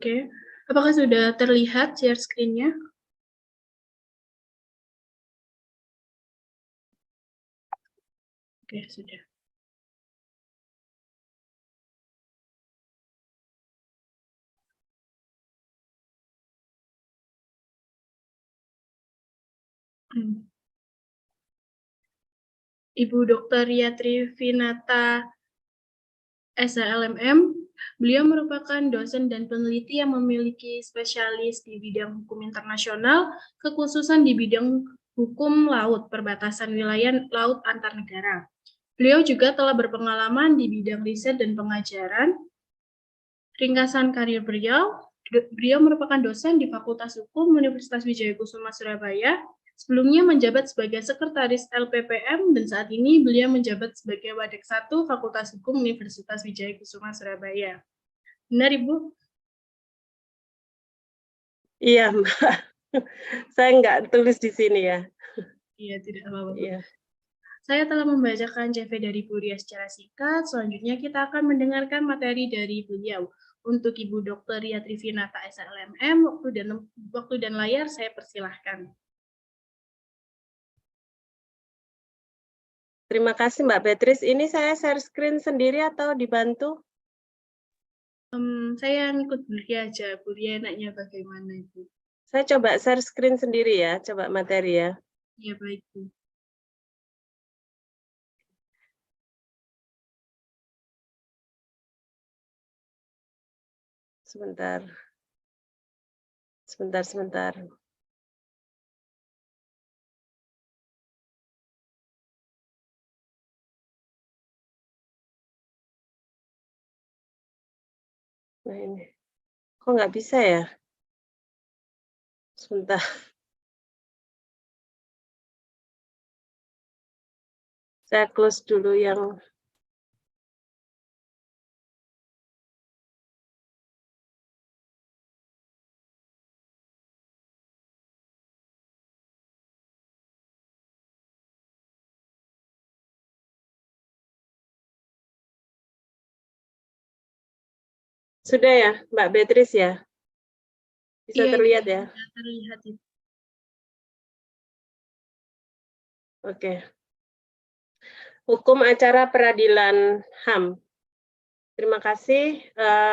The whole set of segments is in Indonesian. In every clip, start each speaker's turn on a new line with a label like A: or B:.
A: Oke. Apakah sudah terlihat share screen-nya? Oke, sudah. Ibu Dr. Yatri Vinata SLMM, beliau merupakan dosen dan peneliti yang memiliki spesialis di bidang hukum internasional, kekhususan di bidang hukum laut, perbatasan wilayah laut antar negara. Beliau juga telah berpengalaman di bidang riset dan pengajaran. Ringkasan karir beliau merupakan dosen di Fakultas Hukum Universitas Wijaya Kusuma Surabaya. Sebelumnya menjabat sebagai sekretaris LPPM dan saat ini beliau menjabat sebagai Wadek 1 Fakultas Hukum Universitas Wijaya Kusuma Surabaya. Benar, Ibu?
B: Iya, Mbak. Saya nggak tulis di sini ya.
A: Iya, tidak apa-apa.
B: Iya.
A: Saya telah membacakan CV dari Bu Ria secara singkat. Selanjutnya kita akan mendengarkan materi dari beliau. Untuk Ibu Dr. Yatri Vinata SLMM, waktu dan layar saya persilahkan.
B: Terima kasih Mbak Beatrice. Ini saya share screen sendiri atau dibantu?
A: Saya ngikut Bu Ria aja. Bu Ria enaknya bagaimana, Ibu?
B: Saya coba share screen sendiri ya, coba materi ya.
A: Iya, baik, Bu.
B: Sebentar. Sebentar. Nah ini. Kok nggak bisa ya? Sebentar. Saya close dulu yang sudah ya, Mbak Beatrice ya? Bisa
A: Iya,
B: terlihat
A: Ibu,
B: ya?
A: sudah terlihat, Ibu.
B: Oke. Hukum acara peradilan HAM. Terima kasih.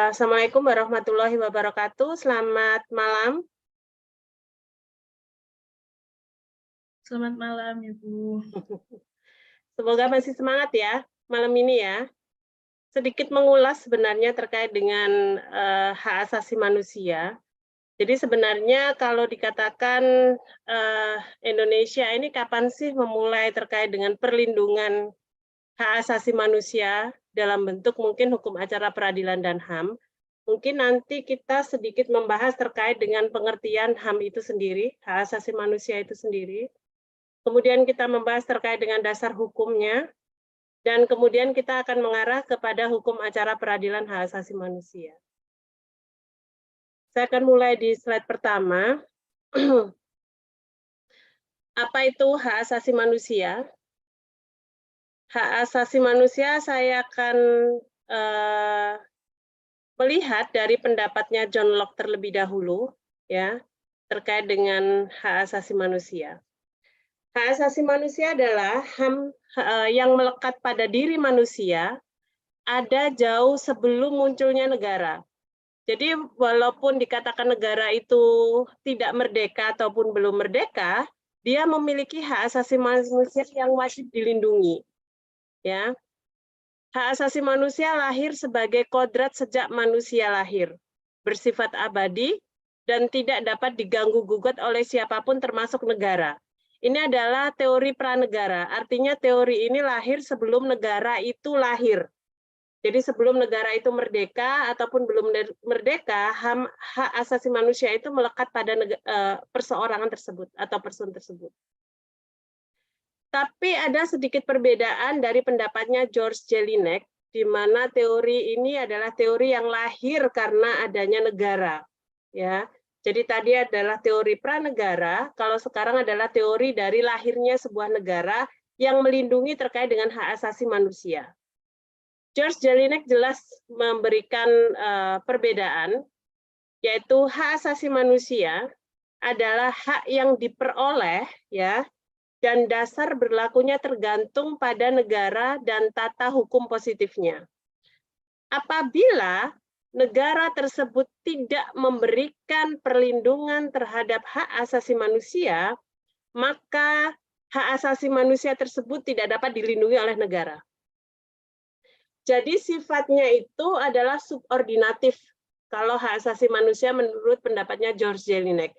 B: Assalamualaikum warahmatullahi wabarakatuh. Selamat malam.
A: Selamat malam, Ibu.
B: Semoga masih semangat ya malam ini ya. Sedikit mengulas sebenarnya terkait dengan hak asasi manusia. Jadi sebenarnya kalau dikatakan Indonesia ini kapan sih memulai terkait dengan perlindungan hak asasi manusia dalam bentuk mungkin hukum acara peradilan dan HAM. Mungkin nanti kita sedikit membahas terkait dengan pengertian HAM itu sendiri, hak asasi manusia itu sendiri. Kemudian kita membahas terkait dengan dasar hukumnya, dan kemudian kita akan mengarah kepada hukum acara peradilan hak asasi manusia. Saya akan mulai di slide pertama. Apa itu hak asasi manusia? Hak asasi manusia saya akan melihat dari pendapatnya John Locke terlebih dahulu, ya, terkait dengan hak asasi manusia. Hak asasi manusia adalah HAM yang melekat pada diri manusia ada jauh sebelum munculnya negara. Jadi walaupun dikatakan negara itu tidak merdeka ataupun belum merdeka, dia memiliki hak asasi manusia yang wajib dilindungi. Ya, hak asasi manusia lahir sebagai kodrat sejak manusia lahir, bersifat abadi dan tidak dapat diganggu-gugat oleh siapapun termasuk negara. Ini adalah teori pranegara, artinya teori ini lahir sebelum negara itu lahir. Jadi sebelum negara itu merdeka ataupun belum merdeka, hak asasi manusia itu melekat pada perseorangan tersebut atau person tersebut. Tapi ada sedikit perbedaan dari pendapatnya George Jelinek, di mana teori ini adalah teori yang lahir karena adanya negara. Ya, jadi tadi adalah teori pranegara, kalau sekarang adalah teori dari lahirnya sebuah negara yang melindungi terkait dengan hak asasi manusia. George Jelinek jelas memberikan perbedaan yaitu hak asasi manusia adalah hak yang diperoleh, ya, dan dasar berlakunya tergantung pada negara dan tata hukum positifnya. Apabila negara tersebut tidak memberikan perlindungan terhadap hak asasi manusia, maka hak asasi manusia tersebut tidak dapat dilindungi oleh negara. Jadi sifatnya itu adalah subordinatif kalau hak asasi manusia menurut pendapatnya George Jelinek.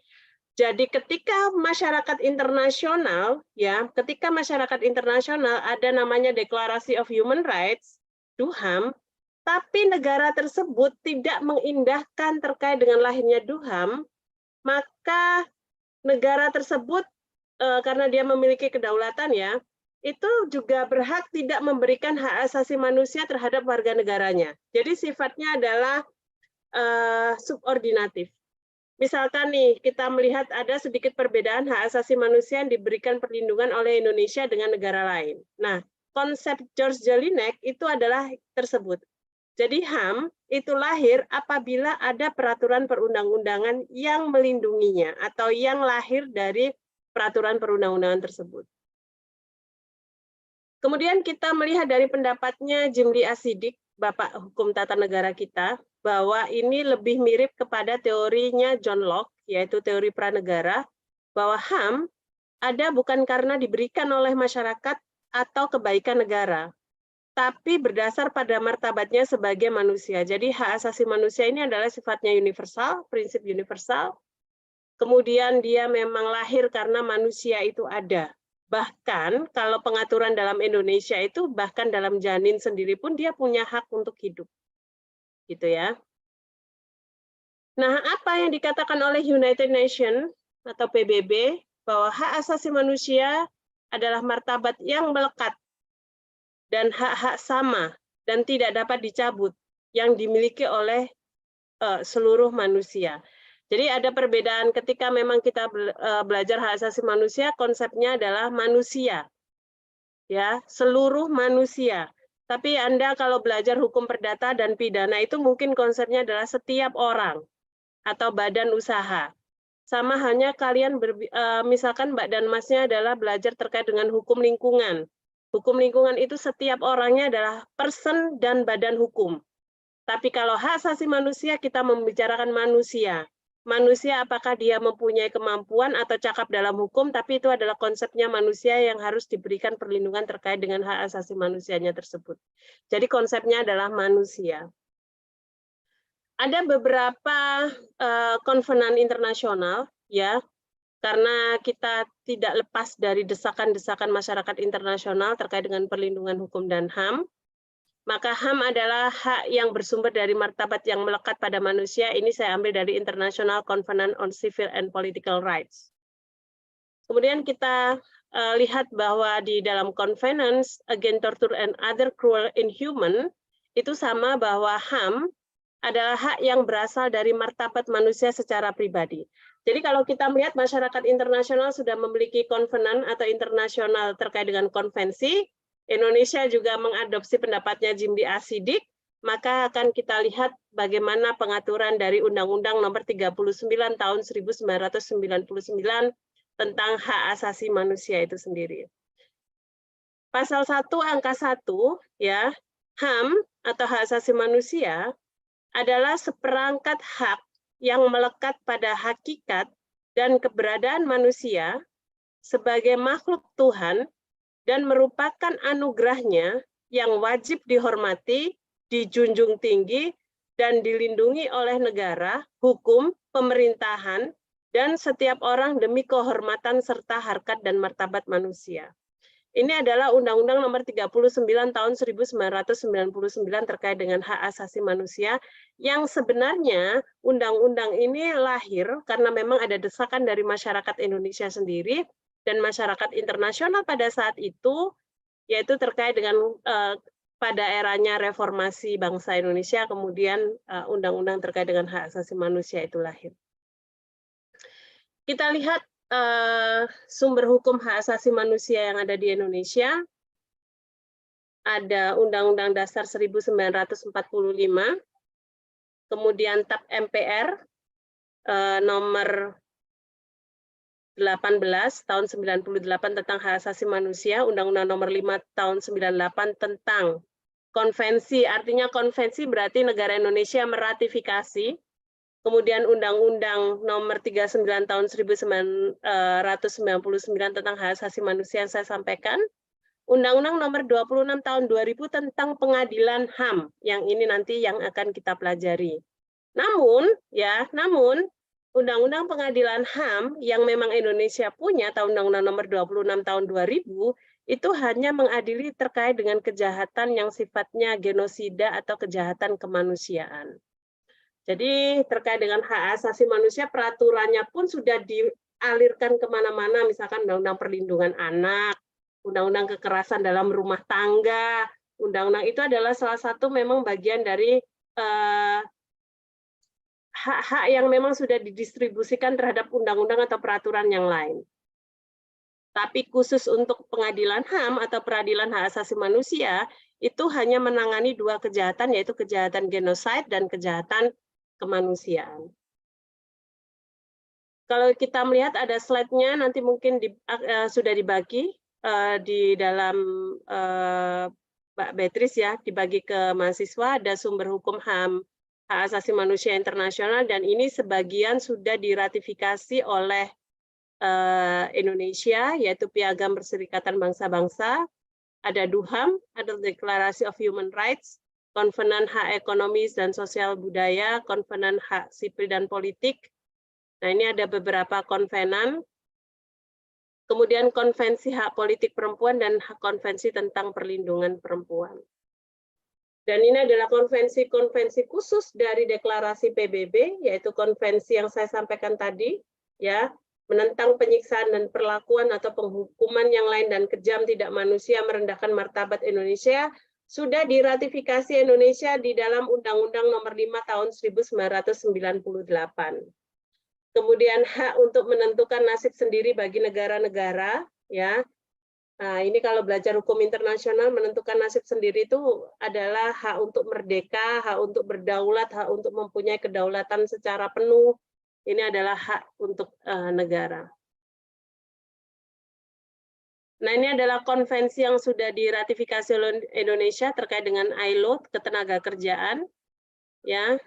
B: Jadi ketika masyarakat internasional, ya, ketika masyarakat internasional ada namanya Declaration of Human Rights, DUHAM, tapi negara tersebut tidak mengindahkan terkait dengan lahirnya DUHAM, maka negara tersebut karena dia memiliki kedaulatan, ya, itu juga berhak tidak memberikan hak asasi manusia terhadap warga negaranya. Jadi sifatnya adalah subordinatif. Misalkan nih, kita melihat ada sedikit perbedaan hak asasi manusia yang diberikan perlindungan oleh Indonesia dengan negara lain. Nah, konsep George Jelinek itu adalah tersebut. Jadi HAM itu lahir apabila ada peraturan perundang-undangan yang melindunginya atau yang lahir dari peraturan perundang-undangan tersebut. Kemudian kita melihat dari pendapatnya Jimli Asidik, Bapak Hukum Tata Negara kita, bahwa ini lebih mirip kepada teorinya John Locke, yaitu teori pranegara, bahwa HAM ada bukan karena diberikan oleh masyarakat atau kebaikan negara, tapi berdasar pada martabatnya sebagai manusia. Jadi hak asasi manusia ini adalah sifatnya universal, prinsip universal, kemudian dia memang lahir karena manusia itu ada. Bahkan kalau pengaturan dalam Indonesia itu bahkan dalam janin sendiri pun dia punya hak untuk hidup. Gitu ya. Nah, apa yang dikatakan oleh United Nations atau PBB bahwa hak asasi manusia adalah martabat yang melekat dan hak-hak sama dan tidak dapat dicabut yang dimiliki oleh seluruh manusia. Jadi ada perbedaan ketika memang kita belajar hak asasi manusia, konsepnya adalah manusia, ya, seluruh manusia. Tapi Anda kalau belajar hukum perdata dan pidana itu mungkin konsepnya adalah setiap orang atau badan usaha. Sama halnya kalian, misalkan Mbak dan Masnya adalah belajar terkait dengan hukum lingkungan. Hukum lingkungan itu setiap orangnya adalah person dan badan hukum. Tapi kalau hak asasi manusia, kita membicarakan manusia. Manusia apakah dia mempunyai kemampuan atau cakap dalam hukum, tapi itu adalah konsepnya manusia yang harus diberikan perlindungan terkait dengan hak asasi manusianya tersebut. Jadi konsepnya adalah manusia. Ada beberapa konvenan internasional, ya, karena kita tidak lepas dari desakan-desakan masyarakat internasional terkait dengan perlindungan hukum dan HAM, maka HAM adalah hak yang bersumber dari martabat yang melekat pada manusia. Ini saya ambil dari International Covenant on Civil and Political Rights. Kemudian kita lihat bahwa di dalam Covenants Against Torture and Other Cruel Inhuman, itu sama bahwa HAM adalah hak yang berasal dari martabat manusia secara pribadi. Jadi kalau kita melihat masyarakat internasional sudah memiliki konvenan atau internasional terkait dengan konvensi, Indonesia juga mengadopsi pendapatnya Jimli Asidik, maka akan kita lihat bagaimana pengaturan dari Undang-Undang Nomor 39 Tahun 1999 tentang hak asasi manusia itu sendiri. Pasal 1 angka 1, ya, HAM atau hak asasi manusia adalah seperangkat hak yang melekat pada hakikat dan keberadaan manusia sebagai makhluk Tuhan dan merupakan anugerahnya yang wajib dihormati, dijunjung tinggi, dan dilindungi oleh negara, hukum, pemerintahan, dan setiap orang demi kehormatan serta harkat dan martabat manusia. Ini adalah Undang-Undang Nomor 39 Tahun 1999 terkait dengan hak asasi manusia, yang sebenarnya undang-undang ini lahir karena memang ada desakan dari masyarakat Indonesia sendiri dan masyarakat internasional pada saat itu, yaitu terkait dengan pada eranya reformasi bangsa Indonesia, kemudian undang-undang terkait dengan hak asasi manusia itu lahir. Kita lihat sumber hukum hak asasi manusia yang ada di Indonesia. Ada Undang-Undang Dasar 1945, kemudian TAP MPR nomor 18 tahun 98 tentang hak asasi manusia, Undang-Undang nomor 5 tahun 98 tentang konvensi, artinya konvensi berarti negara Indonesia meratifikasi, kemudian Undang-Undang nomor 39 tahun 1999 tentang hak asasi manusia yang saya sampaikan, Undang-Undang nomor 26 tahun 2000 tentang pengadilan HAM, yang ini nanti yang akan kita pelajari. Namun Undang-Undang Pengadilan HAM yang memang Indonesia punya, tahun Undang-Undang nomor 26 tahun 2000, itu hanya mengadili terkait dengan kejahatan yang sifatnya genosida atau kejahatan kemanusiaan. Jadi terkait dengan hak asasi manusia, peraturannya pun sudah dialirkan kemana-mana, misalkan Undang-Undang Perlindungan Anak, Undang-Undang Kekerasan dalam Rumah Tangga, Undang-Undang itu adalah salah satu memang bagian dari hak-hak yang memang sudah didistribusikan terhadap undang-undang atau peraturan yang lain. Tapi khusus untuk pengadilan HAM atau peradilan hak asasi manusia, itu hanya menangani dua kejahatan, yaitu kejahatan genosida dan kejahatan kemanusiaan. Kalau kita melihat ada slide-nya, nanti mungkin sudah dibagi di dalam Mbak Beatrice ya, dibagi ke mahasiswa, ada sumber hukum HAM, hak asasi manusia internasional, dan ini sebagian sudah diratifikasi oleh Indonesia, yaitu Piagam Perserikatan Bangsa-Bangsa, ada DUHAM, ada Declaration of Human Rights, Konvenan Hak Ekonomis dan Sosial Budaya, Konvenan Hak Sipil dan Politik. Nah, ini ada beberapa konvenan. Kemudian Konvensi Hak Politik Perempuan dan Konvensi tentang Perlindungan Perempuan. Dan ini adalah konvensi-konvensi khusus dari deklarasi PBB, yaitu konvensi yang saya sampaikan tadi, ya, menentang penyiksaan dan perlakuan atau penghukuman yang lain dan kejam tidak manusia merendahkan martabat Indonesia, sudah diratifikasi Indonesia di dalam Undang-Undang Nomor 5 Tahun 1998. Kemudian hak untuk menentukan nasib sendiri bagi negara-negara, ya. Nah, ini kalau belajar hukum internasional, menentukan nasib sendiri itu adalah hak untuk merdeka, hak untuk berdaulat, hak untuk mempunyai kedaulatan secara penuh. Ini adalah hak untuk negara. Nah, ini adalah konvensi yang sudah diratifikasi oleh Indonesia terkait dengan ILO, ketenagakerjaan, ya.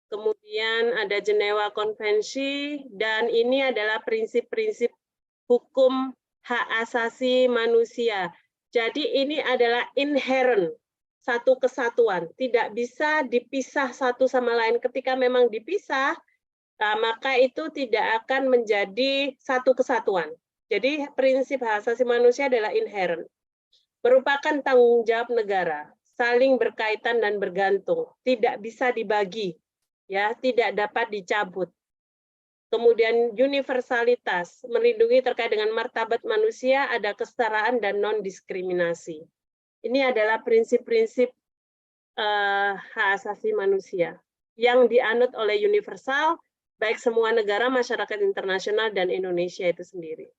B: Kemudian ada Jenewa Konvensi, dan ini adalah prinsip-prinsip hukum hak asasi manusia. Jadi ini adalah inherent, satu kesatuan, tidak bisa dipisah satu sama lain. Ketika memang dipisah, maka itu tidak akan menjadi satu kesatuan. Jadi prinsip hak asasi manusia adalah inherent, merupakan tanggung jawab negara, saling berkaitan dan bergantung, tidak bisa dibagi, ya, tidak dapat dicabut. Kemudian universalitas, melindungi terkait dengan martabat manusia, ada kesetaraan dan non-diskriminasi. Ini adalah prinsip-prinsip hak asasi manusia yang dianut oleh universal, baik semua negara, masyarakat internasional, dan Indonesia itu sendiri.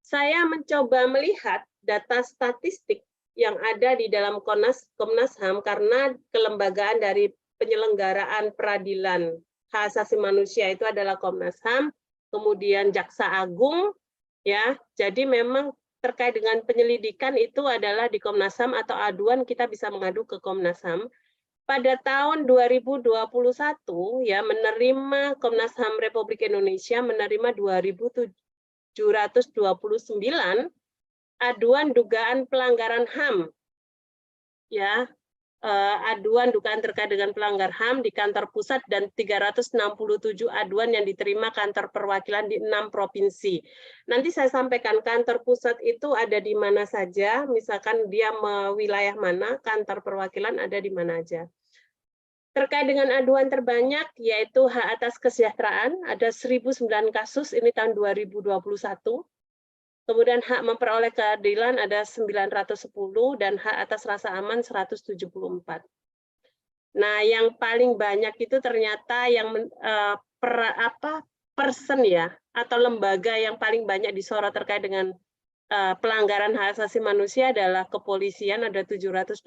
B: Saya mencoba melihat data statistik yang ada di dalam Komnas HAM karena kelembagaan dari penyelenggaraan peradilan hak asasi manusia itu adalah Komnas HAM, kemudian Jaksa Agung, ya. Jadi memang terkait dengan penyelidikan itu adalah di Komnas HAM atau aduan kita bisa mengadu ke Komnas HAM. Pada tahun 2021 ya menerima Komnas HAM Republik Indonesia menerima 2.729 aduan dugaan pelanggaran HAM, ya. Aduan dugaan terkait dengan pelanggar HAM di kantor pusat dan 367 aduan yang diterima kantor perwakilan di 6 provinsi. Nanti saya sampaikan kantor pusat itu ada di mana saja, misalkan dia wilayah mana, kantor perwakilan ada di mana aja. Terkait dengan aduan terbanyak yaitu hak atas kesejahteraan, ada 1009 kasus, ini tahun 2021. Kemudian hak memperoleh keadilan ada 910 dan hak atas rasa aman 174. Nah, yang paling banyak itu ternyata yang person ya atau lembaga yang paling banyak disorot terkait dengan pelanggaran hak asasi manusia adalah kepolisian, ada 728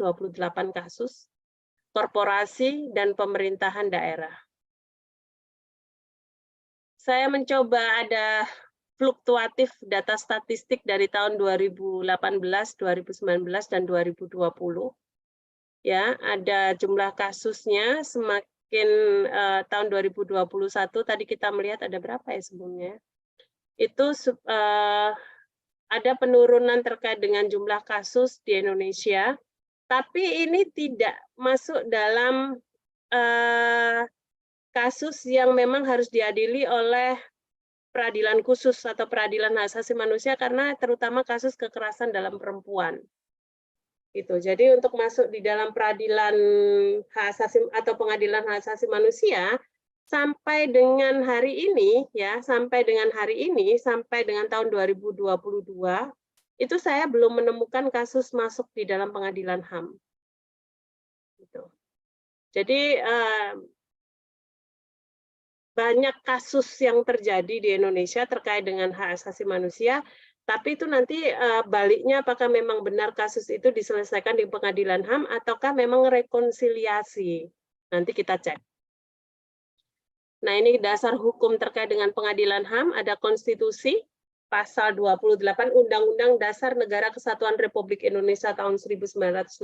B: kasus. korporasi, dan pemerintahan daerah. Saya mencoba ada fluktuatif data statistik dari tahun 2018, 2019, dan 2020. Ya, ada jumlah kasusnya semakin tahun 2021 tadi kita melihat ada berapa ya sebelumnya? Itu ada penurunan terkait dengan jumlah kasus di Indonesia, tapi ini tidak masuk dalam kasus yang memang harus diadili oleh peradilan khusus atau peradilan hak asasi manusia karena terutama kasus kekerasan dalam perempuan. Gitu. Jadi untuk masuk di dalam peradilan hak asasi atau pengadilan hak asasi manusia sampai dengan hari ini ya, sampai dengan tahun 2022 itu saya belum menemukan kasus masuk di dalam pengadilan HAM. Gitu. Jadi banyak kasus yang terjadi di Indonesia terkait dengan hak asasi manusia, tapi itu nanti baliknya apakah memang benar kasus itu diselesaikan di pengadilan HAM ataukah memang rekonsiliasi. Nanti kita cek. Nah, ini dasar hukum terkait dengan pengadilan HAM, ada konstitusi, pasal 28 Undang-Undang Dasar Negara Kesatuan Republik Indonesia tahun 1945,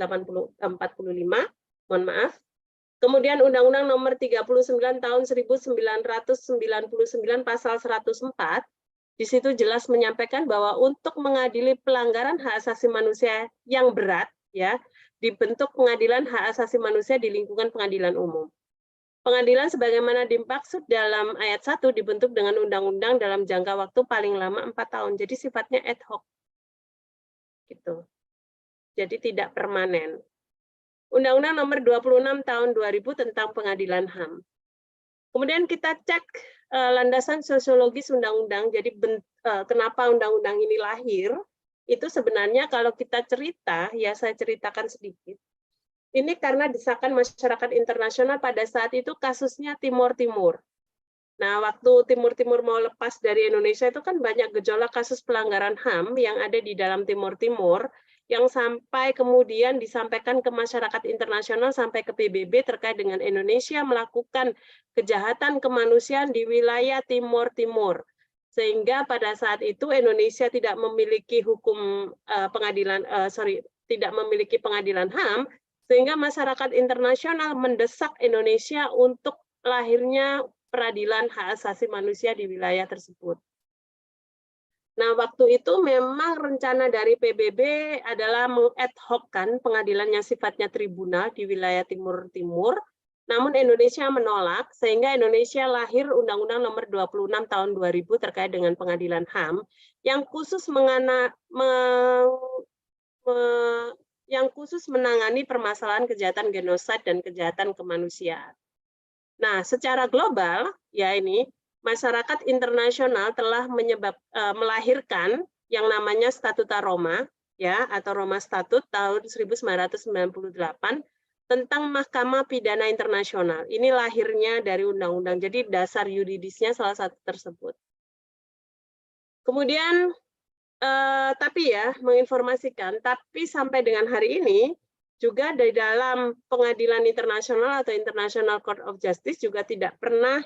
B: mohon maaf. Kemudian Undang-Undang Nomor 39 Tahun 1999 Pasal 104, di situ jelas menyampaikan bahwa untuk mengadili pelanggaran hak asasi manusia yang berat, ya, dibentuk pengadilan hak asasi manusia di lingkungan pengadilan umum. Pengadilan sebagaimana dimaksud dalam ayat 1 dibentuk dengan undang-undang dalam jangka waktu paling lama 4 tahun. Jadi sifatnya ad hoc. Gitu. Jadi tidak permanen. Undang-Undang Nomor 26 Tahun 2000 tentang Pengadilan HAM. Kemudian kita cek landasan sosiologis undang-undang. Jadi kenapa undang-undang ini lahir? Itu sebenarnya kalau kita cerita, ya saya ceritakan sedikit. Ini karena desakan masyarakat internasional pada saat itu kasusnya Timur Timur. Nah, waktu Timur Timur mau lepas dari Indonesia itu kan banyak gejolak kasus pelanggaran HAM yang ada di dalam Timur Timur, yang sampai kemudian disampaikan ke masyarakat internasional sampai ke PBB terkait dengan Indonesia melakukan kejahatan kemanusiaan di wilayah Timur Timur. Sehingga pada saat itu Indonesia tidak memiliki tidak memiliki pengadilan HAM, sehingga masyarakat internasional mendesak Indonesia untuk lahirnya peradilan hak asasi manusia di wilayah tersebut. Nah, waktu itu memang rencana dari PBB adalah meng-ad-hoc-kan pengadilan yang sifatnya tribunal di wilayah Timur Timur, namun Indonesia menolak, sehingga Indonesia lahir Undang-Undang Nomor 26 Tahun 2000 terkait dengan pengadilan HAM, yang khusus menangani permasalahan kejahatan genosid dan kejahatan kemanusiaan. Nah, secara global, ya ini, masyarakat internasional telah melahirkan yang namanya Statuta Roma, ya, atau Roma Statut tahun 1998 tentang Mahkamah Pidana Internasional. Ini lahirnya dari undang-undang, jadi dasar yuridisnya salah satu tersebut. Kemudian, tapi ya, menginformasikan, tapi sampai dengan hari ini, juga di dalam pengadilan internasional atau International Court of Justice juga tidak pernah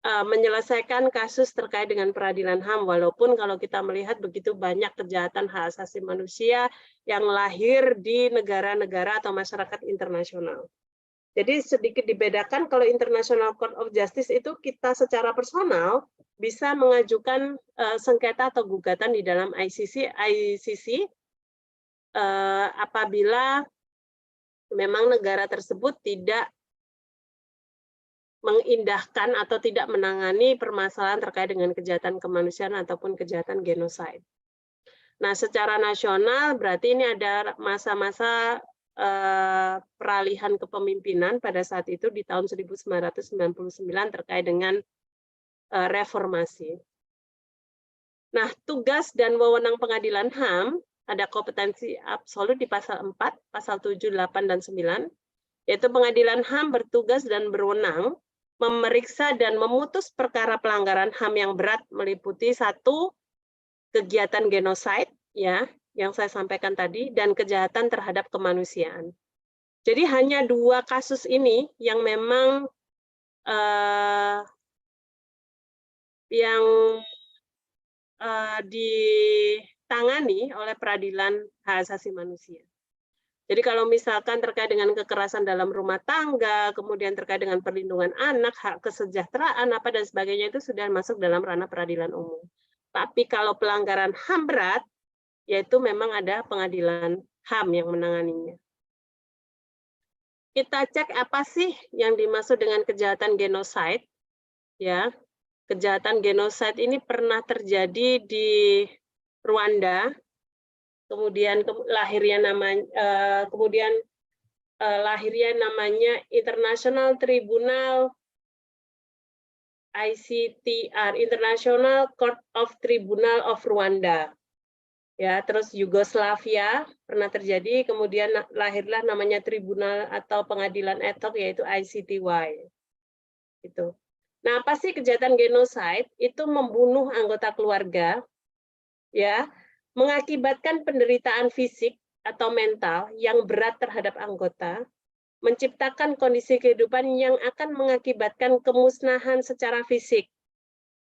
B: menyelesaikan kasus terkait dengan peradilan HAM, walaupun kalau kita melihat begitu banyak kejahatan hak asasi manusia yang lahir di negara-negara atau masyarakat internasional. Jadi sedikit dibedakan, kalau International Court of Justice itu kita secara personal bisa mengajukan sengketa atau gugatan di dalam ICC apabila memang negara tersebut tidak mengindahkan atau tidak menangani permasalahan terkait dengan kejahatan kemanusiaan ataupun kejahatan genosid. Nah, secara nasional berarti ini ada masa-masa peralihan kepemimpinan pada saat itu di tahun 1999 terkait dengan reformasi. Nah, tugas dan wewenang pengadilan HAM ada kompetensi absolut di pasal 4, pasal 7, 8, dan 9, yaitu pengadilan HAM bertugas dan berwenang memeriksa dan memutus perkara pelanggaran HAM yang berat meliputi 1, kegiatan genosid, ya, yang saya sampaikan tadi, dan kejahatan terhadap kemanusiaan. Jadi hanya 2 kasus ini yang memang yang ditangani oleh peradilan hak asasi manusia. Jadi kalau misalkan terkait dengan kekerasan dalam rumah tangga, kemudian terkait dengan perlindungan anak, hak kesejahteraan, apa dan sebagainya itu sudah masuk dalam ranah peradilan umum. Tapi kalau pelanggaran HAM berat, yaitu memang ada pengadilan HAM yang menanganinya. Kita cek apa sih yang dimaksud dengan kejahatan genosida, ya. Kejahatan genosida ini pernah terjadi di Rwanda, kemudian lahirnya namanya International Tribunal ICTR, International Court of Tribunal of Rwanda. Ya, terus Yugoslavia pernah terjadi, kemudian lahirlah namanya Tribunal atau Pengadilan Ad hoc yaitu ICTY. Gitu. Nah, apa sih kejahatan genosida? Itu membunuh anggota keluarga, ya, mengakibatkan penderitaan fisik atau mental yang berat terhadap anggota, menciptakan kondisi kehidupan yang akan mengakibatkan kemusnahan secara fisik,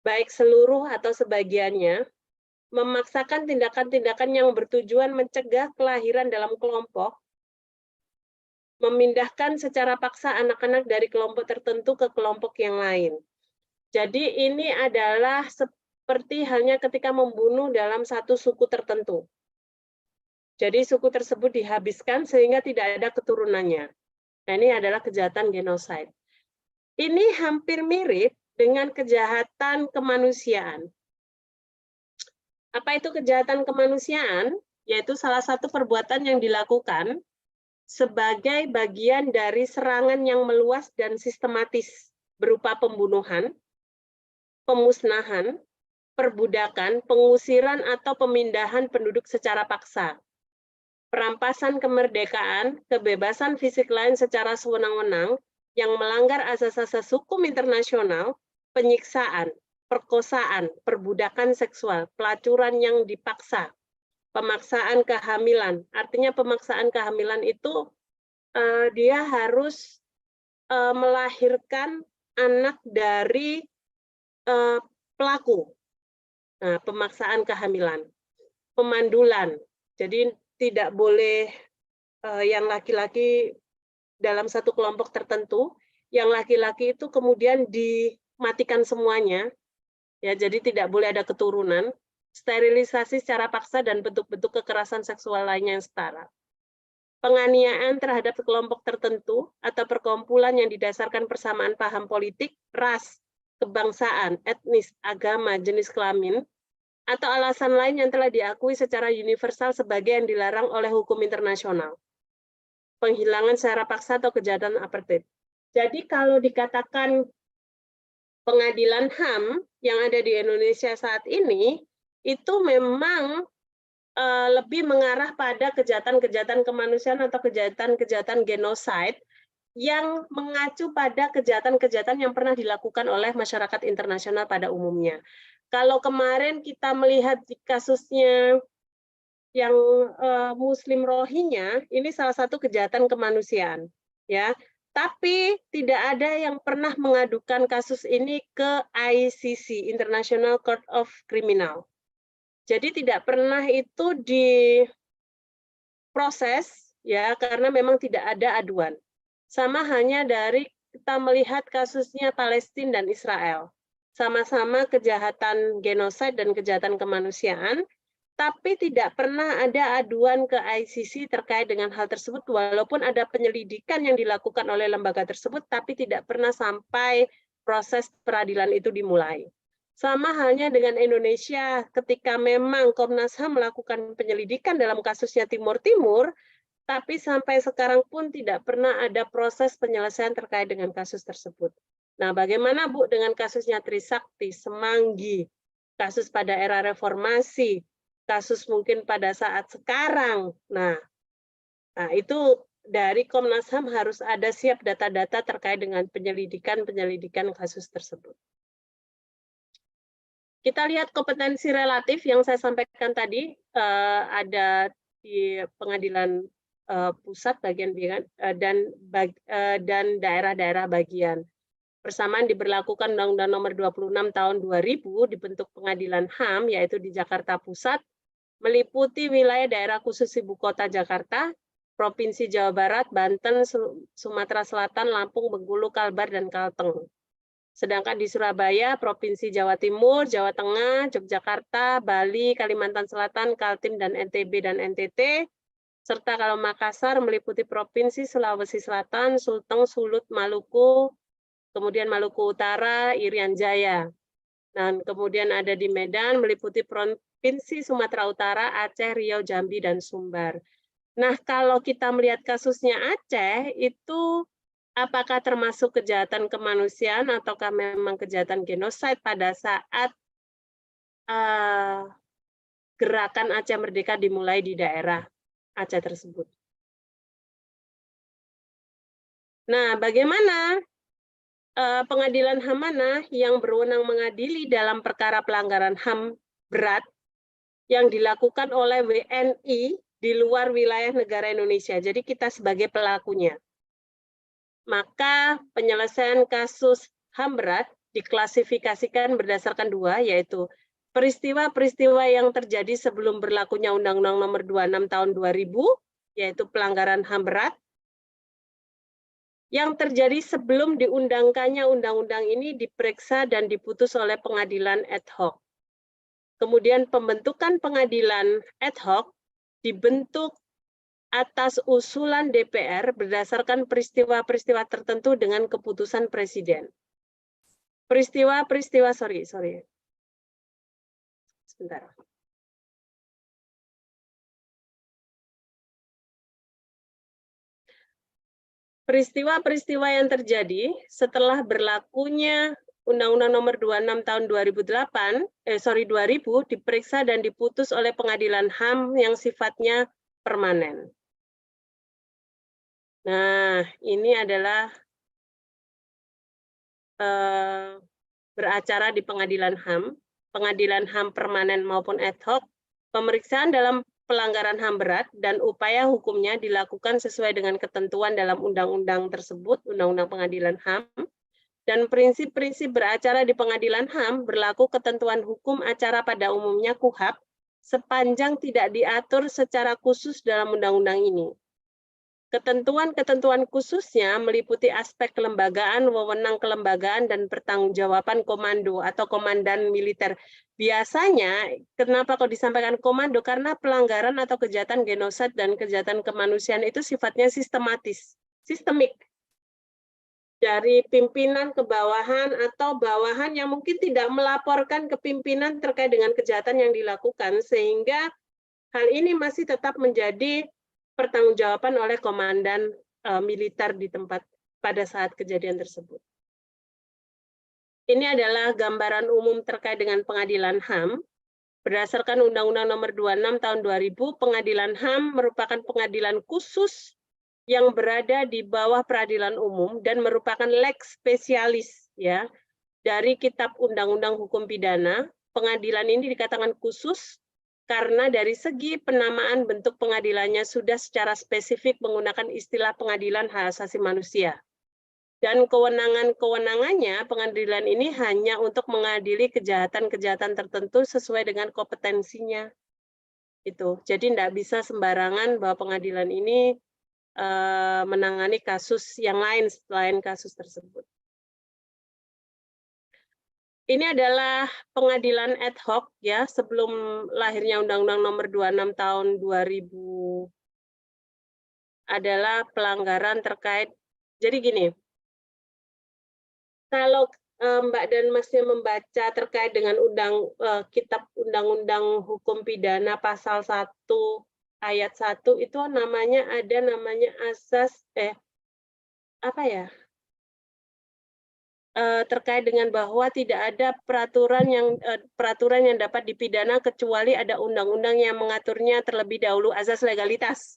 B: baik seluruh atau sebagiannya, memaksakan tindakan-tindakan yang bertujuan mencegah kelahiran dalam kelompok, memindahkan secara paksa anak-anak dari kelompok tertentu ke kelompok yang lain. Jadi ini adalah seperti halnya ketika membunuh dalam satu suku tertentu. Jadi suku tersebut dihabiskan sehingga tidak ada keturunannya. Nah, ini adalah kejahatan genosida. Ini hampir mirip dengan kejahatan kemanusiaan. Apa itu kejahatan kemanusiaan? Yaitu salah satu perbuatan yang dilakukan sebagai bagian dari serangan yang meluas dan sistematis berupa pembunuhan, pemusnahan, perbudakan, pengusiran atau pemindahan penduduk secara paksa, perampasan kemerdekaan, kebebasan fisik lain secara sewenang-wenang yang melanggar asas-asas hukum internasional, penyiksaan, perkosaan, perbudakan seksual, pelacuran yang dipaksa, pemaksaan kehamilan. Artinya pemaksaan kehamilan itu dia harus melahirkan anak dari pelaku. Nah, pemaksaan kehamilan, pemandulan. Jadi tidak boleh yang laki-laki dalam satu kelompok tertentu, yang laki-laki itu kemudian dimatikan semuanya, ya, jadi tidak boleh ada keturunan, sterilisasi secara paksa dan bentuk-bentuk kekerasan seksual lainnya yang setara. Penganiayaan terhadap kelompok tertentu atau perkumpulan yang didasarkan persamaan paham politik, ras, kebangsaan, etnis, agama, jenis kelamin, atau alasan lain yang telah diakui secara universal sebagai yang dilarang oleh hukum internasional. Penghilangan secara paksa atau kejahatan apartheid. Jadi kalau dikatakan pengadilan HAM yang ada di Indonesia saat ini, itu memang lebih mengarah pada kejahatan-kejahatan kemanusiaan atau kejahatan-kejahatan genosida yang mengacu pada kejahatan-kejahatan yang pernah dilakukan oleh masyarakat internasional pada umumnya. Kalau kemarin kita melihat di kasusnya yang Muslim Rohingya, ini salah satu kejahatan kemanusiaan, ya. Tapi tidak ada yang pernah mengadukan kasus ini ke ICC, International Court of Criminal. Jadi tidak pernah itu diproses, ya, karena memang tidak ada aduan. Sama hanya dari kita melihat kasusnya Palestina dan Israel. Sama-sama kejahatan genosida dan kejahatan kemanusiaan, tapi tidak pernah ada aduan ke ICC terkait dengan hal tersebut, walaupun ada penyelidikan yang dilakukan oleh lembaga tersebut, tapi tidak pernah sampai proses peradilan itu dimulai. Sama halnya dengan Indonesia, ketika memang Komnas HAM melakukan penyelidikan dalam kasusnya Timur Timur, tapi sampai sekarang pun tidak pernah ada proses penyelesaian terkait dengan kasus tersebut. Nah, bagaimana Bu dengan kasusnya Trisakti, Semanggi, kasus pada era reformasi, kasus mungkin pada saat sekarang. Nah, itu dari Komnas HAM harus ada siap data-data terkait dengan penyelidikan kasus tersebut. Kita lihat kompetensi relatif yang saya sampaikan tadi, ada di pengadilan pusat dan daerah-daerah bagian. Bersamaan diberlakukan Undang-Undang Nomor 26 Tahun 2000 dibentuk Pengadilan HAM yaitu di Jakarta Pusat, meliputi wilayah daerah khusus Ibu Kota Jakarta, Provinsi Jawa Barat, Banten, Sumatera Selatan, Lampung, Bengkulu, Kalbar, dan Kalteng. Sedangkan di Surabaya, Provinsi Jawa Timur, Jawa Tengah, Yogyakarta, Bali, Kalimantan Selatan, Kaltim, dan NTB dan NTT, serta kalau Makassar meliputi Provinsi Sulawesi Selatan, Sulteng, Sulut, Maluku, kemudian Maluku Utara, Irian Jaya. Dan kemudian ada di Medan meliputi Provinsi Sumatera Utara, Aceh, Riau, Jambi, dan Sumbar. Nah, kalau kita melihat kasusnya Aceh, itu apakah termasuk kejahatan kemanusiaan ataukah memang kejahatan genosida pada saat gerakan Aceh Merdeka dimulai di daerah Aceh tersebut. Nah, bagaimana pengadilan HAM mana yang berwenang mengadili dalam perkara pelanggaran HAM berat yang dilakukan oleh WNI di luar wilayah negara Indonesia. Jadi kita sebagai pelakunya. Maka penyelesaian kasus HAM berat diklasifikasikan berdasarkan dua, yaitu peristiwa-peristiwa yang terjadi sebelum berlakunya Undang-Undang Nomor 26 Tahun 2000, yaitu pelanggaran HAM berat, yang terjadi sebelum diundangkannya undang-undang ini diperiksa dan diputus oleh pengadilan ad hoc. Kemudian pembentukan pengadilan ad hoc dibentuk atas usulan DPR berdasarkan peristiwa-peristiwa tertentu dengan keputusan Presiden. Sebentar. Peristiwa-peristiwa yang terjadi setelah berlakunya Undang-Undang Nomor 26 Tahun 2000 diperiksa dan diputus oleh Pengadilan HAM yang sifatnya permanen. Nah, ini adalah beracara di Pengadilan HAM permanen maupun ad hoc. Pemeriksaan dalam pelanggaran HAM berat dan upaya hukumnya dilakukan sesuai dengan ketentuan dalam undang-undang tersebut, Undang-Undang Pengadilan HAM, dan prinsip-prinsip beracara di Pengadilan HAM berlaku ketentuan hukum acara pada umumnya KUHAP sepanjang tidak diatur secara khusus dalam undang-undang ini. Ketentuan-ketentuan khususnya meliputi aspek kelembagaan, wewenang kelembagaan, dan pertanggungjawaban komando atau komandan militer. Biasanya, kenapa kok disampaikan komando? Karena pelanggaran atau kejahatan genosida dan kejahatan kemanusiaan itu sifatnya sistemik. Dari pimpinan ke bawahan atau bawahan yang mungkin tidak melaporkan ke pimpinan terkait dengan kejahatan yang dilakukan, sehingga hal ini masih tetap menjadi pertanggungjawaban oleh komandan militer di tempat pada saat kejadian tersebut. Ini adalah gambaran umum terkait dengan pengadilan HAM. Berdasarkan Undang-Undang Nomor 26 Tahun 2000, pengadilan HAM merupakan pengadilan khusus yang berada di bawah peradilan umum dan merupakan lex spesialis ya dari Kitab Undang-Undang Hukum Pidana. Pengadilan ini dikatakan khusus karena dari segi penamaan bentuk pengadilannya sudah secara spesifik menggunakan istilah pengadilan hak asasi manusia. Dan kewenangannya pengadilan ini hanya untuk mengadili kejahatan-kejahatan tertentu sesuai dengan kompetensinya. Jadi tidak bisa sembarangan bahwa pengadilan ini menangani kasus yang lain selain kasus tersebut. Ini adalah pengadilan ad hoc ya sebelum lahirnya Undang-Undang Nomor 26 Tahun 2000 adalah pelanggaran terkait. Jadi gini, kalau Mbak dan Masnya membaca terkait dengan Kitab Undang-Undang Hukum Pidana pasal 1 ayat 1 itu namanya asas terkait dengan bahwa tidak ada peraturan yang dapat dipidana kecuali ada undang-undang yang mengaturnya terlebih dahulu, asas legalitas.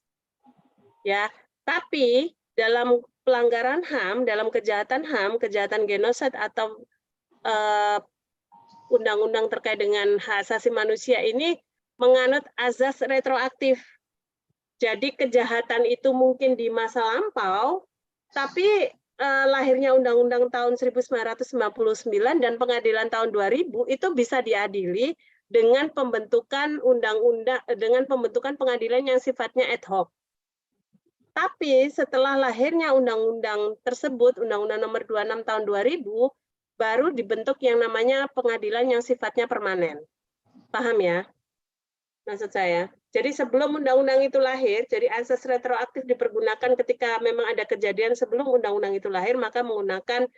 B: Ya, tapi dalam pelanggaran HAM, dalam kejahatan HAM, kejahatan genosida atau undang-undang terkait dengan hak asasi manusia ini menganut asas retroaktif. Jadi kejahatan itu mungkin di masa lampau, tapi lahirnya Undang-Undang tahun 1999 dan Pengadilan tahun 2000 itu bisa diadili dengan pembentukan dengan pembentukan pengadilan yang sifatnya ad hoc. Tapi setelah lahirnya undang-undang tersebut, Undang-Undang Nomor 26 tahun 2000, baru dibentuk yang namanya pengadilan yang sifatnya permanen. Paham ya? Maksud saya. Jadi sebelum undang-undang itu lahir, jadi asas retroaktif dipergunakan ketika memang ada kejadian sebelum undang-undang itu lahir, maka menggunakan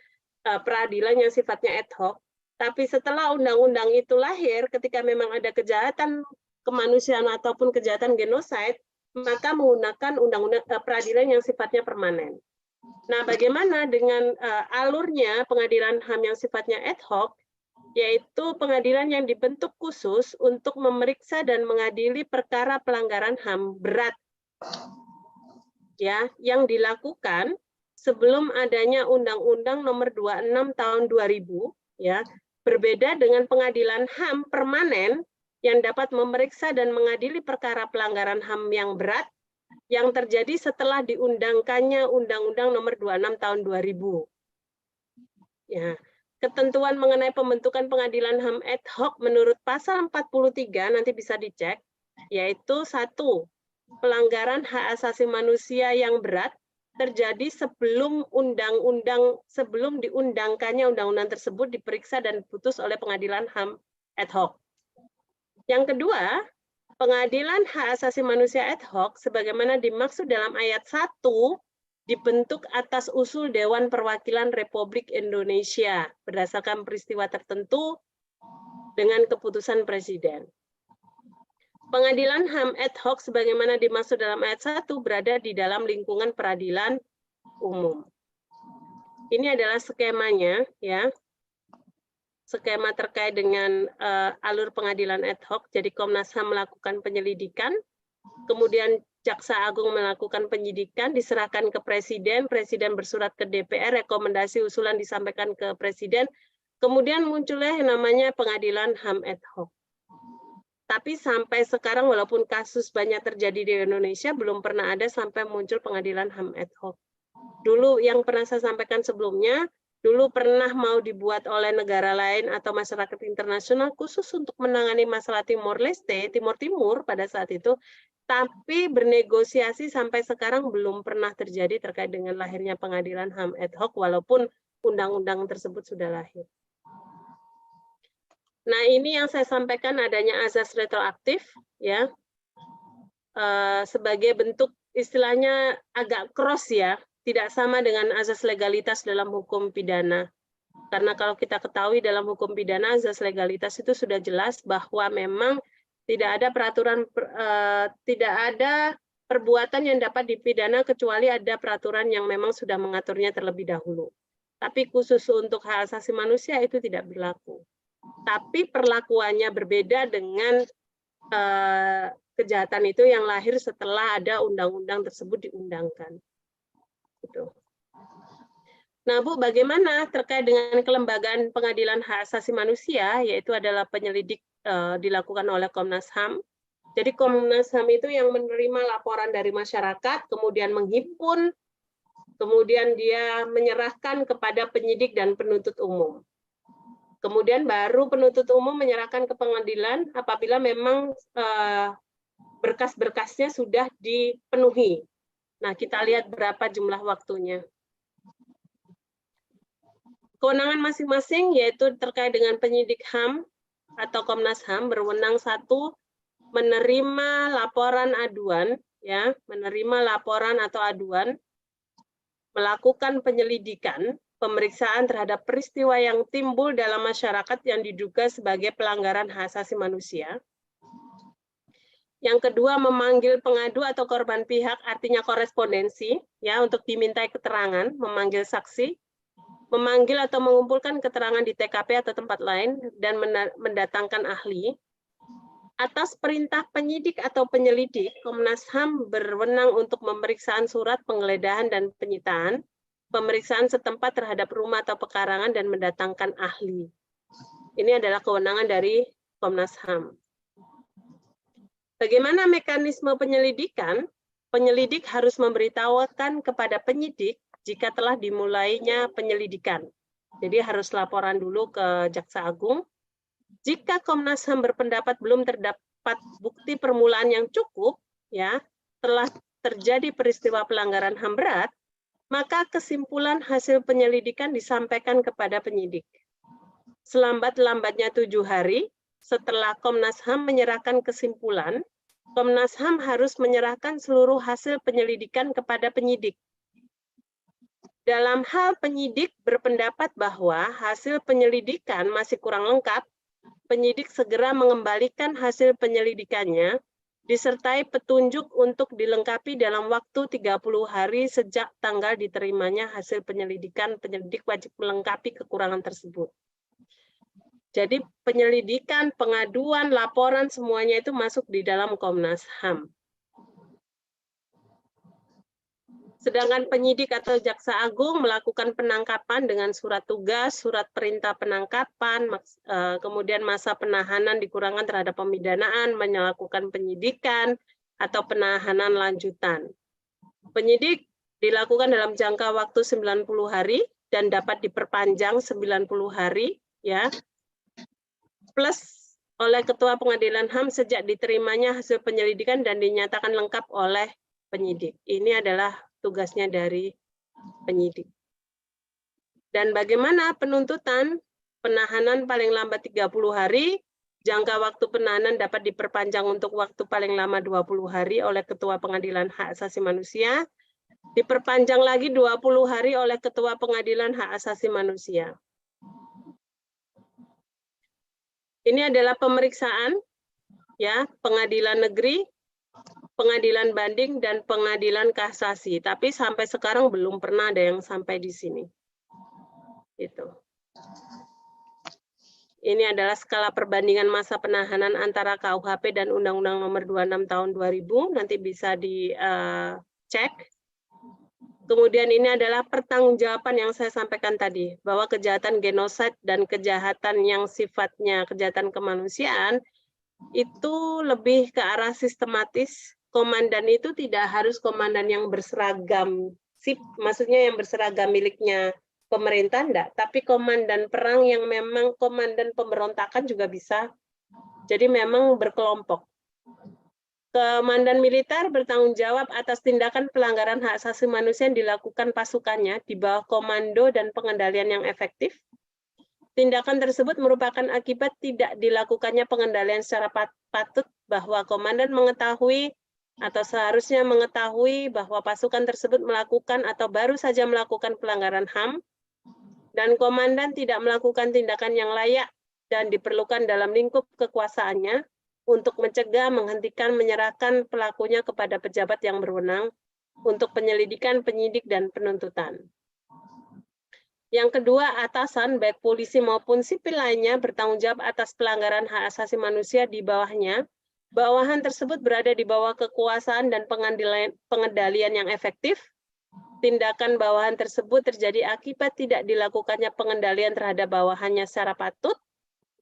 B: peradilan yang sifatnya ad hoc. Tapi setelah undang-undang itu lahir, ketika memang ada kejahatan kemanusiaan ataupun kejahatan genosida, maka menggunakan undang-undang peradilan yang sifatnya permanen. Nah, bagaimana dengan alurnya pengadilan HAM yang sifatnya ad hoc? Yaitu pengadilan yang dibentuk khusus untuk memeriksa dan mengadili perkara pelanggaran HAM berat ya yang dilakukan sebelum adanya Undang-Undang Nomor 26 tahun 2000 ya, berbeda dengan pengadilan HAM permanen yang dapat memeriksa dan mengadili perkara pelanggaran HAM yang berat yang terjadi setelah diundangkannya Undang-Undang Nomor 26 tahun 2000. Ya. Ketentuan mengenai pembentukan pengadilan HAM ad hoc menurut pasal 43 nanti bisa dicek, yaitu 1. Pelanggaran hak asasi manusia yang berat terjadi sebelum diundangkannya undang-undang tersebut diperiksa dan diputus oleh pengadilan HAM ad hoc. Yang kedua, pengadilan hak asasi manusia ad hoc sebagaimana dimaksud dalam ayat 1 dibentuk atas usul Dewan Perwakilan Republik Indonesia berdasarkan peristiwa tertentu dengan keputusan Presiden. Pengadilan HAM ad hoc sebagaimana dimaksud dalam ayat 1 berada di dalam lingkungan peradilan umum. Ini adalah skemanya, ya. Skema terkait dengan alur pengadilan ad hoc. Jadi Komnas HAM melakukan penyelidikan, kemudian Jaksa Agung melakukan penyidikan, diserahkan ke Presiden, Presiden bersurat ke DPR, rekomendasi usulan disampaikan ke Presiden, kemudian munculnya yang namanya pengadilan HAM ad hoc. Tapi sampai sekarang walaupun kasus banyak terjadi di Indonesia, belum pernah ada sampai muncul pengadilan HAM ad hoc. Dulu yang pernah saya sampaikan sebelumnya, dulu pernah mau dibuat oleh negara lain atau masyarakat internasional khusus untuk menangani masalah Timor Leste, Timur Timur pada saat itu, tapi bernegosiasi sampai sekarang belum pernah terjadi terkait dengan lahirnya pengadilan HAM ad hoc walaupun undang-undang tersebut sudah lahir. Nah, ini yang saya sampaikan adanya azas retroaktif ya. Sebagai bentuk istilahnya agak cross ya, tidak sama dengan azas legalitas dalam hukum pidana. Karena kalau kita ketahui dalam hukum pidana azas legalitas itu sudah jelas bahwa memang tidak ada peraturan, tidak ada perbuatan yang dapat dipidana kecuali ada peraturan yang memang sudah mengaturnya terlebih dahulu. Tapi khusus untuk hak asasi manusia itu tidak berlaku. Tapi perlakuannya berbeda dengan kejahatan itu yang lahir setelah ada undang-undang tersebut diundangkan. Gitu. Nah, Bu, bagaimana terkait dengan kelembagaan pengadilan hak asasi manusia, yaitu adalah penyelidik dilakukan oleh Komnas HAM. Jadi Komnas HAM itu yang menerima laporan dari masyarakat, kemudian menghimpun, kemudian dia menyerahkan kepada penyidik dan penuntut umum. Kemudian baru penuntut umum menyerahkan ke pengadilan apabila memang berkas-berkasnya sudah dipenuhi. Nah, kita lihat berapa jumlah waktunya. Kewenangan masing-masing yaitu terkait dengan penyidik HAM atau Komnas HAM berwenang 1 menerima laporan aduan, ya, menerima laporan atau aduan, melakukan penyelidikan, pemeriksaan terhadap peristiwa yang timbul dalam masyarakat yang diduga sebagai pelanggaran hak asasi manusia. Yang kedua, memanggil pengadu atau korban pihak, artinya korespondensi, ya, untuk dimintai keterangan, memanggil saksi, memanggil atau mengumpulkan keterangan di TKP atau tempat lain, dan mendatangkan ahli. Atas perintah penyidik atau penyelidik, Komnas HAM berwenang untuk pemeriksaan surat penggeledahan dan penyitaan, pemeriksaan setempat terhadap rumah atau pekarangan, dan mendatangkan ahli. Ini adalah kewenangan dari Komnas HAM. Bagaimana mekanisme penyelidikan? penyelidik harus memberitahukan kepada penyidik jika telah dimulainya penyelidikan. Jadi harus laporan dulu ke Jaksa Agung. Jika Komnas HAM berpendapat belum terdapat bukti permulaan yang cukup, ya, telah terjadi peristiwa pelanggaran HAM berat, maka kesimpulan hasil penyelidikan disampaikan kepada penyidik. Selambat-lambatnya 7 hari setelah Komnas HAM menyerahkan kesimpulan, Komnas HAM harus menyerahkan seluruh hasil penyelidikan kepada penyidik. Dalam hal penyidik berpendapat bahwa hasil penyelidikan masih kurang lengkap, penyidik segera mengembalikan hasil penyelidikannya, disertai petunjuk untuk dilengkapi dalam waktu 30 hari sejak tanggal diterimanya hasil penyelidikan. Penyidik wajib melengkapi kekurangan tersebut. Jadi penyelidikan, pengaduan, laporan, semuanya itu masuk di dalam Komnas HAM. Sedangkan penyidik atau Jaksa Agung melakukan penangkapan dengan surat tugas, surat perintah penangkapan, kemudian masa penahanan dikurangan terhadap pemidanaan, melakukan penyidikan, atau penahanan lanjutan. Penyidik dilakukan dalam jangka waktu 90 hari dan dapat diperpanjang 90 hari, ya, plus oleh Ketua Pengadilan HAM sejak diterimanya hasil penyelidikan dan dinyatakan lengkap oleh penyidik. Ini adalah tugasnya dari penyidik. Dan bagaimana penuntutan? Penahanan paling lambat 30 hari, jangka waktu penahanan dapat diperpanjang untuk waktu paling lama 20 hari oleh Ketua Pengadilan Hak Asasi Manusia, diperpanjang lagi 20 hari oleh Ketua Pengadilan Hak Asasi Manusia. Ini adalah pemeriksaan, ya, pengadilan negeri, pengadilan banding, dan pengadilan kasasi. Tapi sampai sekarang belum pernah ada yang sampai di sini. Itu. Ini adalah skala perbandingan masa penahanan antara KUHP dan Undang-Undang Nomor 26 Tahun 2000. Nanti bisa dicek. Kemudian ini adalah pertanggungjawaban yang saya sampaikan tadi, bahwa kejahatan genosid dan kejahatan yang sifatnya kejahatan kemanusiaan itu lebih ke arah sistematis. Komandan itu tidak harus komandan yang berseragam, maksudnya yang berseragam miliknya pemerintah, enggak, tapi komandan perang yang memang komandan pemberontakan juga bisa. Jadi memang berkelompok. Komandan militer bertanggung jawab atas tindakan pelanggaran hak asasi manusia yang dilakukan pasukannya di bawah komando dan pengendalian yang efektif. Tindakan tersebut merupakan akibat tidak dilakukannya pengendalian secara patut, bahwa komandan mengetahui atau seharusnya mengetahui bahwa pasukan tersebut melakukan atau baru saja melakukan pelanggaran HAM, dan komandan tidak melakukan tindakan yang layak dan diperlukan dalam lingkup kekuasaannya untuk mencegah, menghentikan, menyerahkan pelakunya kepada pejabat yang berwenang untuk penyelidikan, penyidik, dan penuntutan. Yang kedua, atasan, baik polisi maupun sipil lainnya, bertanggung jawab atas pelanggaran hak asasi manusia di bawahnya. Bawahan tersebut berada di bawah kekuasaan dan pengendalian yang efektif. Tindakan bawahan tersebut terjadi akibat tidak dilakukannya pengendalian terhadap bawahannya secara patut.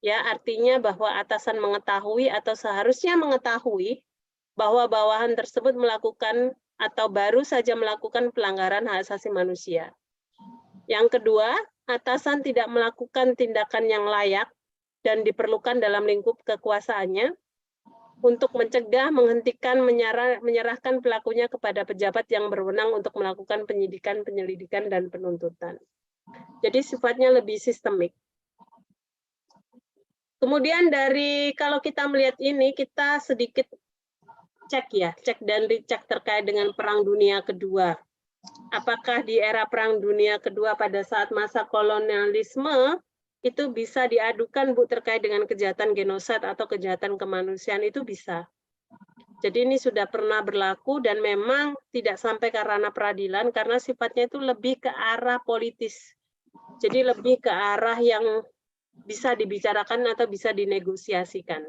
B: Ya, artinya bahwa atasan mengetahui atau seharusnya mengetahui bahwa bawahan tersebut melakukan atau baru saja melakukan pelanggaran hak asasi manusia. Yang kedua, atasan tidak melakukan tindakan yang layak dan diperlukan dalam lingkup kekuasaannya untuk mencegah, menghentikan, menyerahkan pelakunya kepada pejabat yang berwenang untuk melakukan penyidikan, penyelidikan, dan penuntutan. Jadi sifatnya lebih sistemik. Kemudian kalau kita melihat ini, kita sedikit cek dan dicek terkait dengan Perang Dunia Kedua. Apakah di era Perang Dunia Kedua pada saat masa kolonialisme, itu bisa diadukan, Bu, terkait dengan kejahatan genosid atau kejahatan kemanusiaan, itu bisa. Jadi ini sudah pernah berlaku dan memang tidak sampai ke ranah peradilan karena sifatnya itu lebih ke arah politis. Jadi lebih ke arah yang bisa dibicarakan atau bisa dinegosiasikan.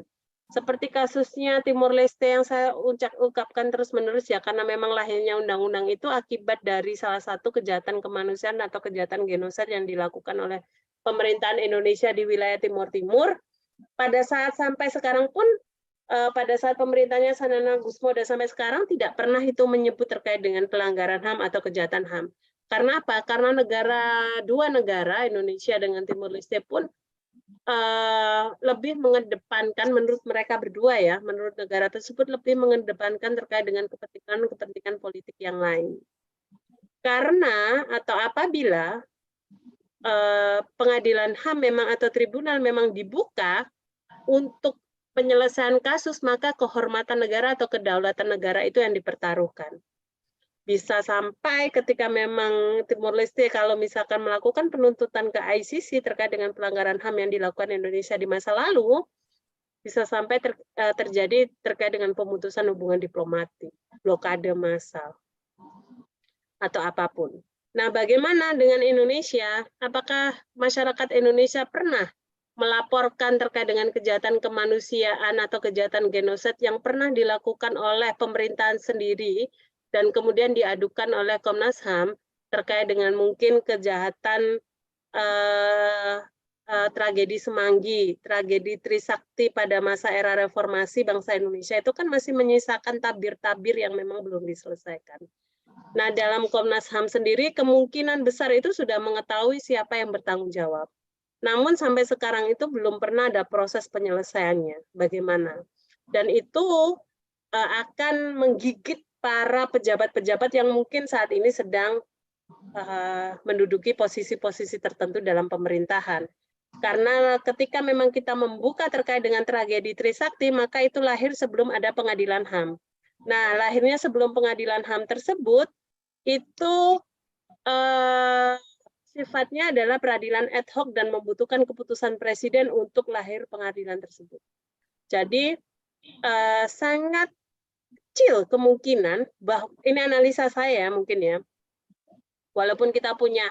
B: Seperti kasusnya Timur Leste yang saya ungkapkan terus-menerus ya, karena memang lahirnya undang-undang itu akibat dari salah satu kejahatan kemanusiaan atau kejahatan genosid yang dilakukan oleh pemerintahan Indonesia di wilayah Timur Timur. Pada saat sampai sekarang pun pada saat pemerintahnya Sanana Gusmo dan sampai sekarang tidak pernah itu menyebut terkait dengan pelanggaran HAM atau kejahatan HAM. Karena apa? Karena dua negara, Indonesia dengan Timur Leste pun lebih mengedepankan, menurut mereka berdua ya, menurut negara tersebut lebih mengedepankan terkait dengan kepentingan politik yang lain. Karena atau apabila pengadilan HAM memang atau tribunal memang dibuka untuk penyelesaian kasus, maka kehormatan negara atau kedaulatan negara itu yang dipertaruhkan. Bisa sampai ketika memang Timor Leste kalau misalkan melakukan penuntutan ke ICC terkait dengan pelanggaran HAM yang dilakukan Indonesia di masa lalu, bisa sampai terjadi terkait dengan pemutusan hubungan diplomatik, blokade massal, atau apapun. Nah, bagaimana dengan Indonesia? Apakah masyarakat Indonesia pernah melaporkan terkait dengan kejahatan kemanusiaan atau kejahatan genosid yang pernah dilakukan oleh pemerintahan sendiri dan kemudian diadukan oleh Komnas HAM terkait dengan mungkin kejahatan tragedi Semanggi, tragedi Trisakti pada masa era reformasi bangsa Indonesia itu kan masih menyisakan tabir-tabir yang memang belum diselesaikan. Nah, dalam Komnas HAM sendiri kemungkinan besar itu sudah mengetahui siapa yang bertanggung jawab. Namun sampai sekarang itu belum pernah ada proses penyelesaiannya. Bagaimana? Dan itu akan menggigit para pejabat-pejabat yang mungkin saat ini sedang menduduki posisi-posisi tertentu dalam pemerintahan. Karena ketika memang kita membuka terkait dengan tragedi Trisakti, maka itu lahir sebelum ada pengadilan HAM. Nah, lahirnya sebelum pengadilan HAM tersebut, itu sifatnya adalah peradilan ad hoc dan membutuhkan keputusan presiden untuk lahir pengadilan tersebut. Jadi sangat kecil kemungkinan bahwa ini analisa saya mungkin ya, walaupun kita punya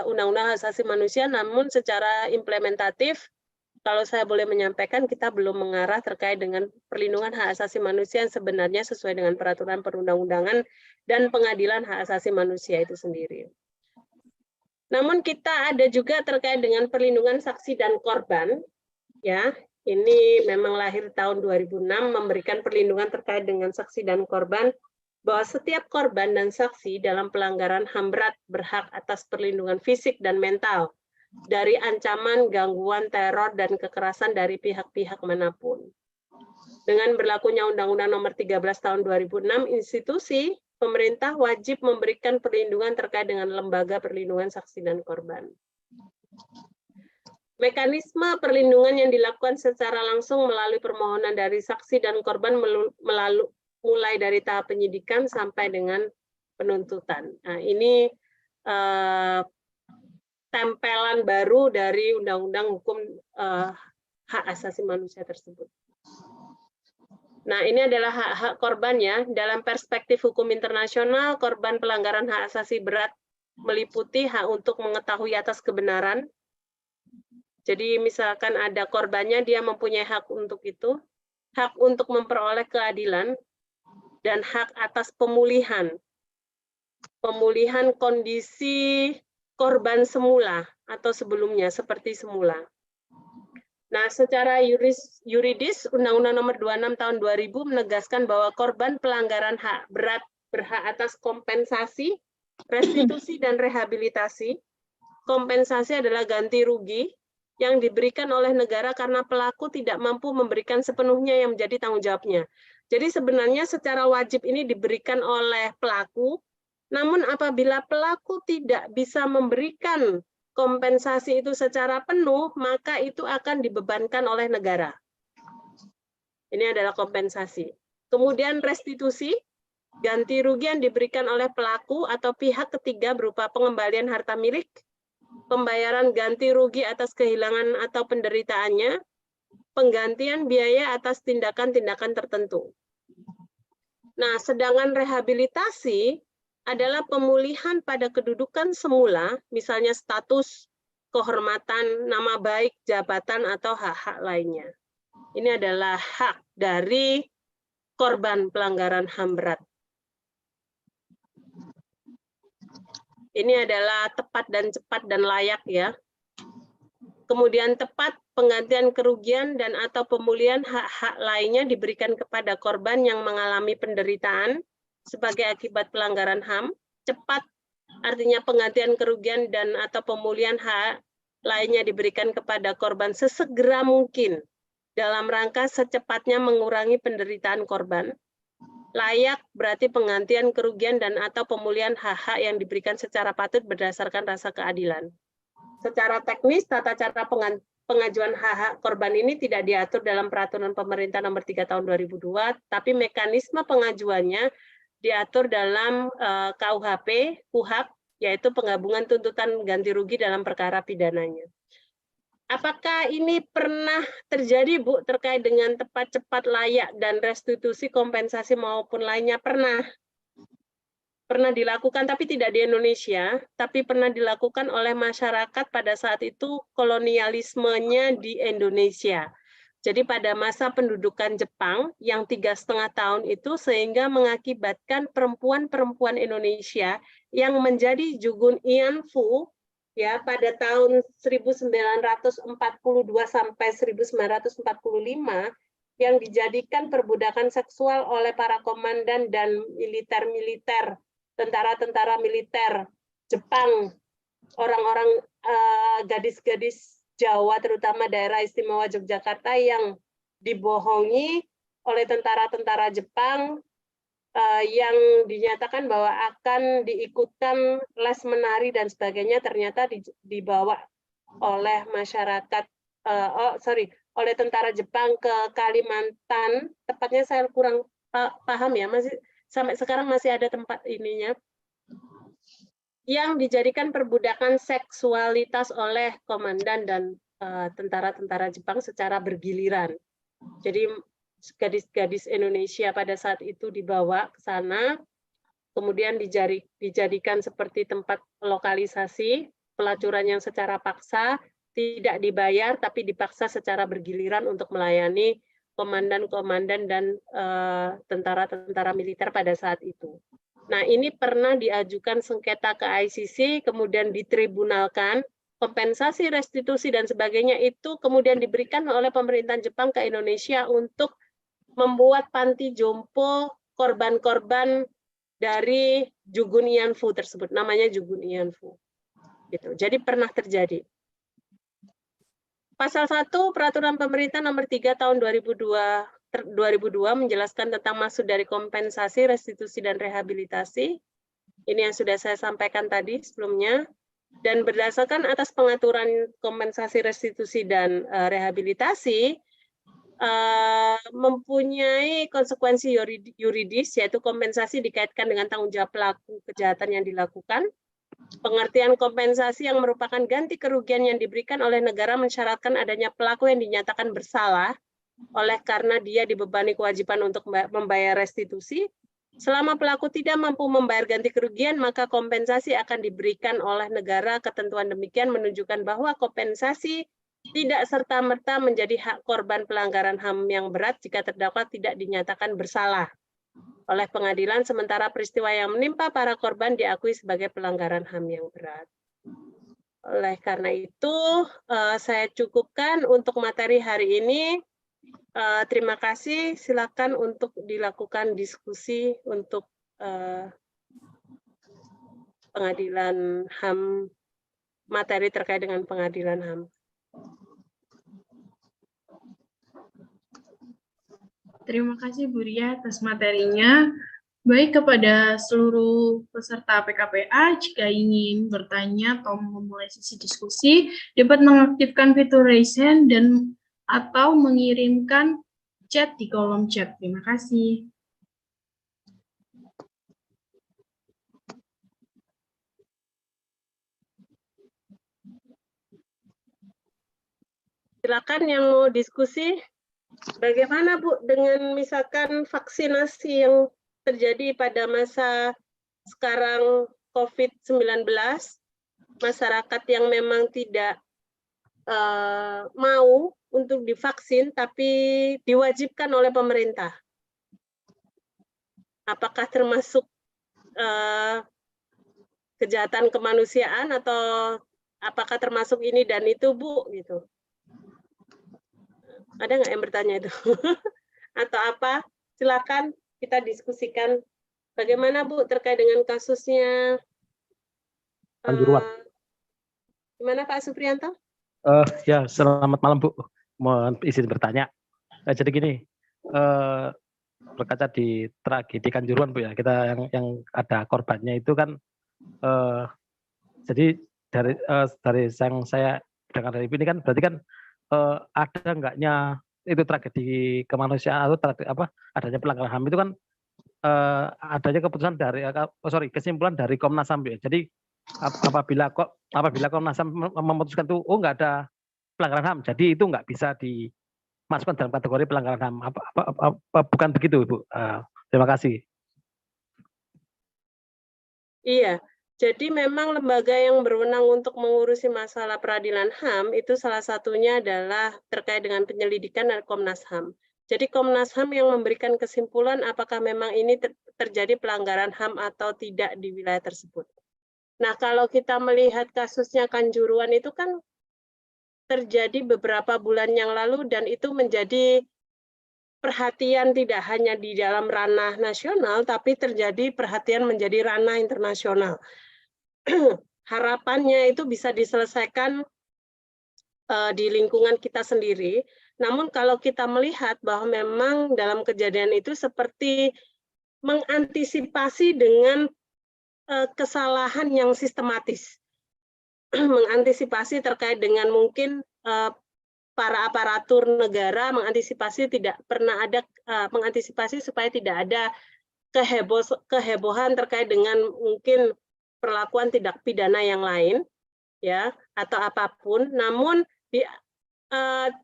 B: undang-undang hak asasi manusia, namun secara implementatif kalau saya boleh menyampaikan kita belum mengarah terkait dengan perlindungan hak asasi manusia yang sebenarnya sesuai dengan peraturan perundang-undangan dan pengadilan hak asasi manusia itu sendiri. Namun kita ada juga terkait dengan perlindungan saksi dan korban, ya. Ini memang lahir tahun 2006 memberikan perlindungan terkait dengan saksi dan korban, bahwa setiap korban dan saksi dalam pelanggaran HAM berat berhak atas perlindungan fisik dan mental dari ancaman, gangguan, teror, dan kekerasan dari pihak-pihak manapun. Dengan berlakunya Undang-Undang Nomor 13 Tahun 2006, institusi pemerintah wajib memberikan perlindungan terkait dengan lembaga perlindungan saksi dan korban. Mekanisme perlindungan yang dilakukan secara langsung melalui permohonan dari saksi dan korban mulai dari tahap penyidikan sampai dengan penuntutan. Nah, ini tempelan baru dari Undang-Undang Hukum Hak Asasi Manusia tersebut. Nah, ini adalah hak-hak korban ya. Dalam perspektif hukum internasional, korban pelanggaran hak asasi berat meliputi hak untuk mengetahui atas kebenaran. Jadi misalkan ada korbannya, dia mempunyai hak untuk itu, hak untuk memperoleh keadilan, dan hak atas pemulihan. Pemulihan kondisi korban semula atau sebelumnya, seperti semula. Nah, secara yuridis, Undang-Undang Nomor 26 Tahun 2000 menegaskan bahwa korban pelanggaran hak berat berhak atas kompensasi, restitusi, dan rehabilitasi. Kompensasi adalah ganti rugi yang diberikan oleh negara karena pelaku tidak mampu memberikan sepenuhnya yang menjadi tanggung jawabnya. Jadi sebenarnya secara wajib ini diberikan oleh pelaku, namun apabila pelaku tidak bisa memberikan kompensasi itu secara penuh, maka itu akan dibebankan oleh negara. Ini adalah kompensasi. Kemudian restitusi, ganti rugi yang diberikan oleh pelaku atau pihak ketiga berupa pengembalian harta milik, pembayaran ganti rugi atas kehilangan atau penderitaannya, penggantian biaya atas tindakan-tindakan tertentu. Nah, sedangkan rehabilitasi adalah pemulihan pada kedudukan semula, misalnya status, kehormatan, nama baik, jabatan, atau hak-hak lainnya. Ini adalah hak dari korban pelanggaran HAM berat. Ini adalah tepat dan cepat dan layak ya. Kemudian tepat penggantian kerugian dan atau pemulihan hak-hak lainnya diberikan kepada korban yang mengalami penderitaan sebagai akibat pelanggaran HAM. Cepat artinya penggantian kerugian dan atau pemulihan hak lainnya diberikan kepada korban sesegera mungkin dalam rangka secepatnya mengurangi penderitaan korban. Layak berarti penggantian kerugian dan atau pemulihan hak-hak yang diberikan secara patut berdasarkan rasa keadilan. Secara teknis, tata cara pengajuan hak-hak korban ini tidak diatur dalam Peraturan Pemerintah Nomor 3 Tahun 2002, tapi mekanisme pengajuannya diatur dalam KUHP, KUHAP, yaitu penggabungan tuntutan ganti rugi dalam perkara pidananya. Apakah ini pernah terjadi, Bu, terkait dengan tepat, cepat, layak, dan restitusi, kompensasi maupun lainnya? Pernah. Pernah dilakukan, tapi tidak di Indonesia, tapi pernah dilakukan oleh masyarakat pada saat itu kolonialismenya di Indonesia. Jadi pada masa pendudukan Jepang yang 3,5 tahun itu, sehingga mengakibatkan perempuan-perempuan Indonesia yang menjadi Jugun Ianfu ya pada tahun 1942 sampai 1945 yang dijadikan perbudakan seksual oleh para komandan dan militer-militer, tentara-tentara militer Jepang, orang-orang gadis-gadis Jawa, terutama daerah istimewa Yogyakarta yang dibohongi oleh tentara-tentara Jepang yang dinyatakan bahwa akan diikutkan les menari dan sebagainya, ternyata dibawa oleh masyarakat, oleh tentara Jepang ke Kalimantan. Tepatnya saya kurang paham ya, masih sampai sekarang masih ada tempat ininya, yang dijadikan perbudakan seksualitas oleh komandan dan tentara-tentara Jepang secara bergiliran. Jadi gadis-gadis Indonesia pada saat itu dibawa ke sana, kemudian dijadikan seperti tempat lokalisasi, pelacuran yang secara paksa, tidak dibayar, tapi dipaksa secara bergiliran untuk melayani komandan-komandan dan tentara-tentara militer pada saat itu. Nah, ini pernah diajukan sengketa ke ICC, kemudian ditribunalkan, kompensasi, restitusi, dan sebagainya itu kemudian diberikan oleh pemerintahan Jepang ke Indonesia untuk membuat panti jompo korban-korban dari Jugun Ianfu tersebut, namanya Jugun Ianfu. Gitu. Jadi pernah terjadi. Pasal 1 Peraturan Pemerintah Nomor 3 Tahun 2002 menjelaskan tentang maksud dari kompensasi, restitusi, dan rehabilitasi. Ini yang sudah saya sampaikan tadi sebelumnya. Dan berdasarkan atas pengaturan kompensasi, restitusi, dan rehabilitasi, mempunyai konsekuensi yuridis, yaitu kompensasi dikaitkan dengan tanggung jawab pelaku kejahatan yang dilakukan. Pengertian kompensasi yang merupakan ganti kerugian yang diberikan oleh negara mensyaratkan adanya pelaku yang dinyatakan bersalah oleh karena dia dibebani kewajiban untuk membayar restitusi. Selama pelaku tidak mampu membayar ganti kerugian, maka kompensasi akan diberikan oleh negara. Ketentuan demikian menunjukkan bahwa kompensasi tidak serta-merta menjadi hak korban pelanggaran HAM yang berat jika terdakwa tidak dinyatakan bersalah oleh pengadilan, sementara peristiwa yang menimpa para korban diakui sebagai pelanggaran HAM yang berat. Oleh karena itu, saya cukupkan untuk materi hari ini. Terima kasih, silakan untuk dilakukan diskusi untuk pengadilan HAM, materi terkait dengan pengadilan HAM.
A: Terima kasih Bu Ria atas materinya. Baik, kepada seluruh peserta PKPA, jika ingin bertanya atau memulai sesi diskusi, dapat mengaktifkan fitur raise hand dan atau mengirimkan chat di kolom chat. Terima kasih.
B: Silakan yang mau diskusi. Bagaimana Bu dengan misalkan vaksinasi yang terjadi pada masa sekarang COVID-19, masyarakat yang memang tidak mau untuk divaksin tapi diwajibkan oleh pemerintah. Apakah termasuk kejahatan kemanusiaan atau apakah termasuk ini dan itu, Bu? Gitu. Ada nggak yang bertanya itu? Atau apa? Silakan kita diskusikan. Bagaimana Bu terkait dengan kasusnya?
C: Kanjuruhan.
B: Gimana Pak Supriyanto?
C: Ya, selamat malam Bu. Mohon izin bertanya. Jadi gini, berkaca di tragedi Kanjuruhan Bu ya, kita yang ada korbannya itu kan, jadi dari yang saya dengar dari ini kan berarti kan ada enggaknya itu tragedi kemanusiaan atau adanya pelanggaran HAM itu kan adanya keputusan dari kesimpulan dari Komnas HAM ya. Jadi apabila Komnas HAM memutuskan tuh enggak ada pelanggaran HAM, jadi itu enggak bisa dimasukkan dalam kategori pelanggaran HAM. Bukan begitu, Bu? Terima kasih.
B: Iya, jadi memang lembaga yang berwenang untuk mengurusi masalah peradilan HAM itu salah satunya adalah terkait dengan penyelidikan dari Komnas HAM. Jadi Komnas HAM yang memberikan kesimpulan apakah memang ini terjadi pelanggaran HAM atau tidak di wilayah tersebut. Nah, kalau kita melihat kasusnya Kanjuruhan itu kan terjadi beberapa bulan yang lalu dan itu menjadi perhatian tidak hanya di dalam ranah nasional, tapi terjadi perhatian menjadi ranah internasional. Harapannya itu bisa diselesaikan di lingkungan kita sendiri. Namun kalau kita melihat bahwa memang dalam kejadian itu seperti mengantisipasi dengan kesalahan yang sistematis. Mengantisipasi terkait dengan mungkin para aparatur negara mengantisipasi tidak pernah ada mengantisipasi supaya tidak ada kehebohan terkait dengan mungkin perlakuan tindak pidana yang lain ya atau apapun, namun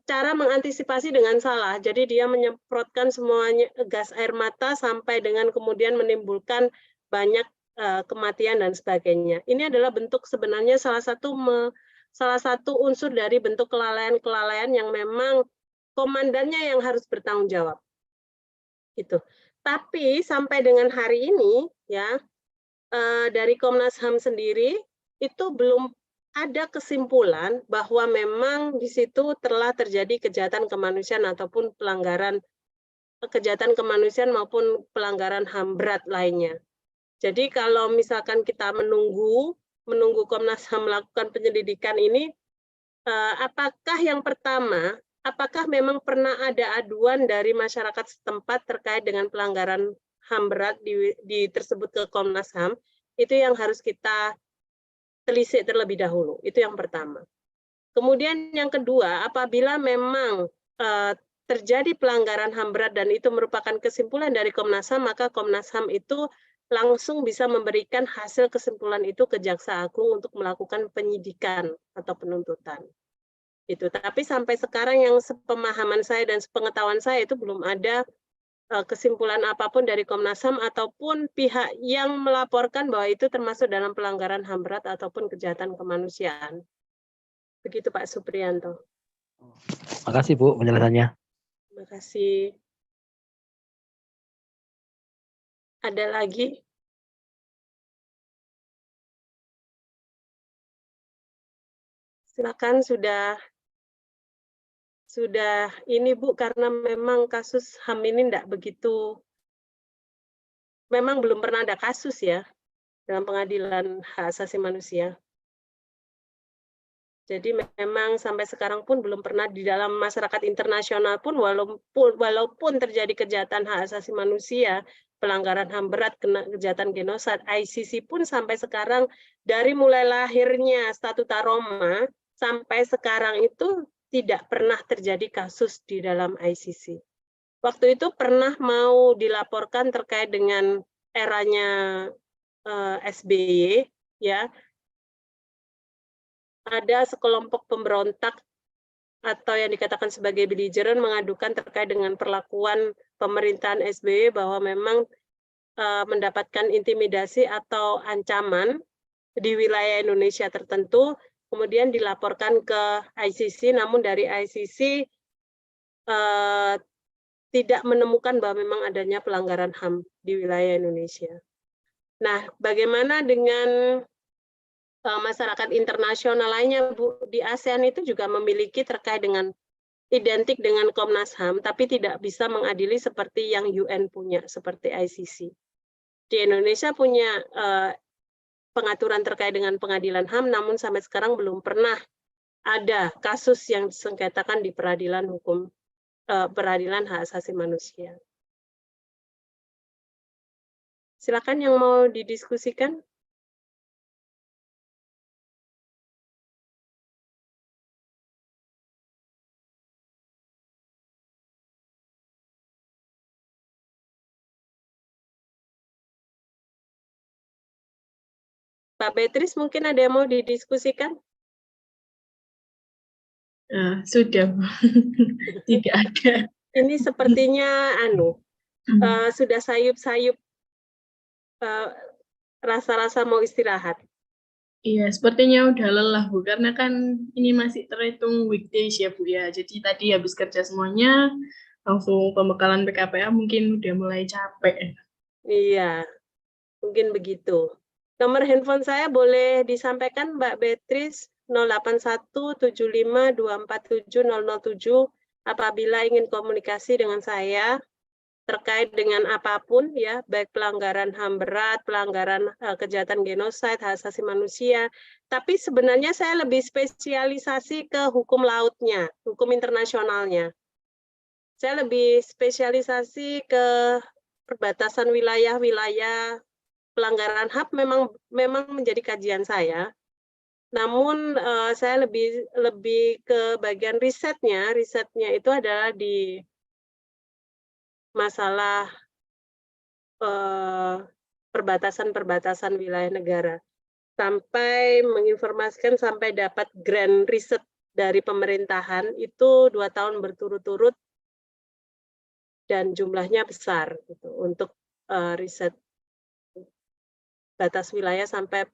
B: cara mengantisipasi dengan salah. Jadi dia menyemprotkan semuanya gas air mata sampai dengan kemudian menimbulkan banyak kematian dan sebagainya. Ini adalah bentuk sebenarnya salah satu unsur dari bentuk kelalaian yang memang komandannya yang harus bertanggung jawab. Gitu. Tapi sampai dengan hari ini ya dari Komnas HAM sendiri itu belum ada kesimpulan bahwa memang di situ telah terjadi kejahatan kemanusiaan ataupun pelanggaran kejahatan kemanusiaan maupun pelanggaran HAM berat lainnya. Jadi kalau misalkan kita menunggu Komnas HAM melakukan penyelidikan ini, apakah yang pertama, apakah memang pernah ada aduan dari masyarakat setempat terkait dengan pelanggaran HAM berat di tersebut ke Komnas HAM, itu yang harus kita telisik terlebih dahulu, itu yang pertama. Kemudian yang kedua, apabila memang terjadi pelanggaran HAM berat dan itu merupakan kesimpulan dari Komnas HAM, maka Komnas HAM itu langsung bisa memberikan hasil kesimpulan itu ke Jaksa Agung untuk melakukan penyidikan atau penuntutan. Itu. Tapi sampai sekarang yang sepemahaman saya dan sepengetahuan saya itu belum ada kesimpulan apapun dari Komnas HAM ataupun pihak yang melaporkan bahwa itu termasuk dalam pelanggaran HAM berat ataupun kejahatan kemanusiaan. Begitu Pak Supriyanto.
C: Terima kasih Bu penjelasannya.
B: Terima kasih. Ada lagi? Silakan sudah ini Bu, karena memang kasus HAM ini tidak begitu, memang belum pernah ada kasus ya dalam pengadilan hak asasi manusia. Jadi memang sampai sekarang pun belum pernah di dalam masyarakat internasional pun walaupun terjadi kejahatan hak asasi manusia, pelanggaran HAM berat, kejahatan genosid, ICC pun sampai sekarang dari mulai lahirnya Statuta Roma sampai sekarang itu tidak pernah terjadi kasus di dalam ICC. Waktu itu pernah mau dilaporkan terkait dengan eranya SBY, ya, ada sekelompok pemberontak atau yang dikatakan sebagai belligerent mengadukan terkait dengan perlakuan pemerintahan SBY bahwa memang mendapatkan intimidasi atau ancaman di wilayah Indonesia tertentu, kemudian dilaporkan ke ICC, namun dari ICC tidak menemukan bahwa memang adanya pelanggaran HAM di wilayah Indonesia. Nah, bagaimana dengan masyarakat internasional lainnya, Bu? Di ASEAN itu juga memiliki terkait dengan identik dengan Komnas HAM, tapi tidak bisa mengadili seperti yang UN punya, seperti ICC. Di Indonesia punya pengaturan terkait dengan pengadilan HAM, namun sampai sekarang belum pernah ada kasus yang disengketakan di peradilan hukum, peradilan hak asasi manusia. Silakan yang mau didiskusikan. Pak Beatrice, mungkin ada yang mau didiskusikan?
A: Sudah, tidak ada.
B: Ini sepertinya sudah sayup-sayup rasa-rasa mau istirahat.
A: Iya, sepertinya udah lelah Bu, karena kan ini masih terhitung weekdays ya Bu ya. Jadi tadi habis kerja semuanya, langsung pembekalan PKPA mungkin udah mulai capek.
B: Iya, mungkin begitu. Nomor handphone saya boleh disampaikan Mbak Beatrice 08175247007 apabila ingin komunikasi dengan saya terkait dengan apapun ya, baik pelanggaran HAM berat, pelanggaran kejahatan genosid, hak asasi manusia. Tapi sebenarnya saya lebih spesialisasi ke hukum lautnya, hukum internasionalnya. Saya lebih spesialisasi ke perbatasan wilayah-wilayah. Pelanggaran HAM memang menjadi kajian saya, namun saya lebih ke bagian risetnya. Risetnya itu adalah di masalah perbatasan-perbatasan wilayah negara, sampai menginformasikan sampai dapat grant riset dari pemerintahan itu 2 tahun berturut-turut dan jumlahnya besar gitu, untuk riset batas wilayah sampai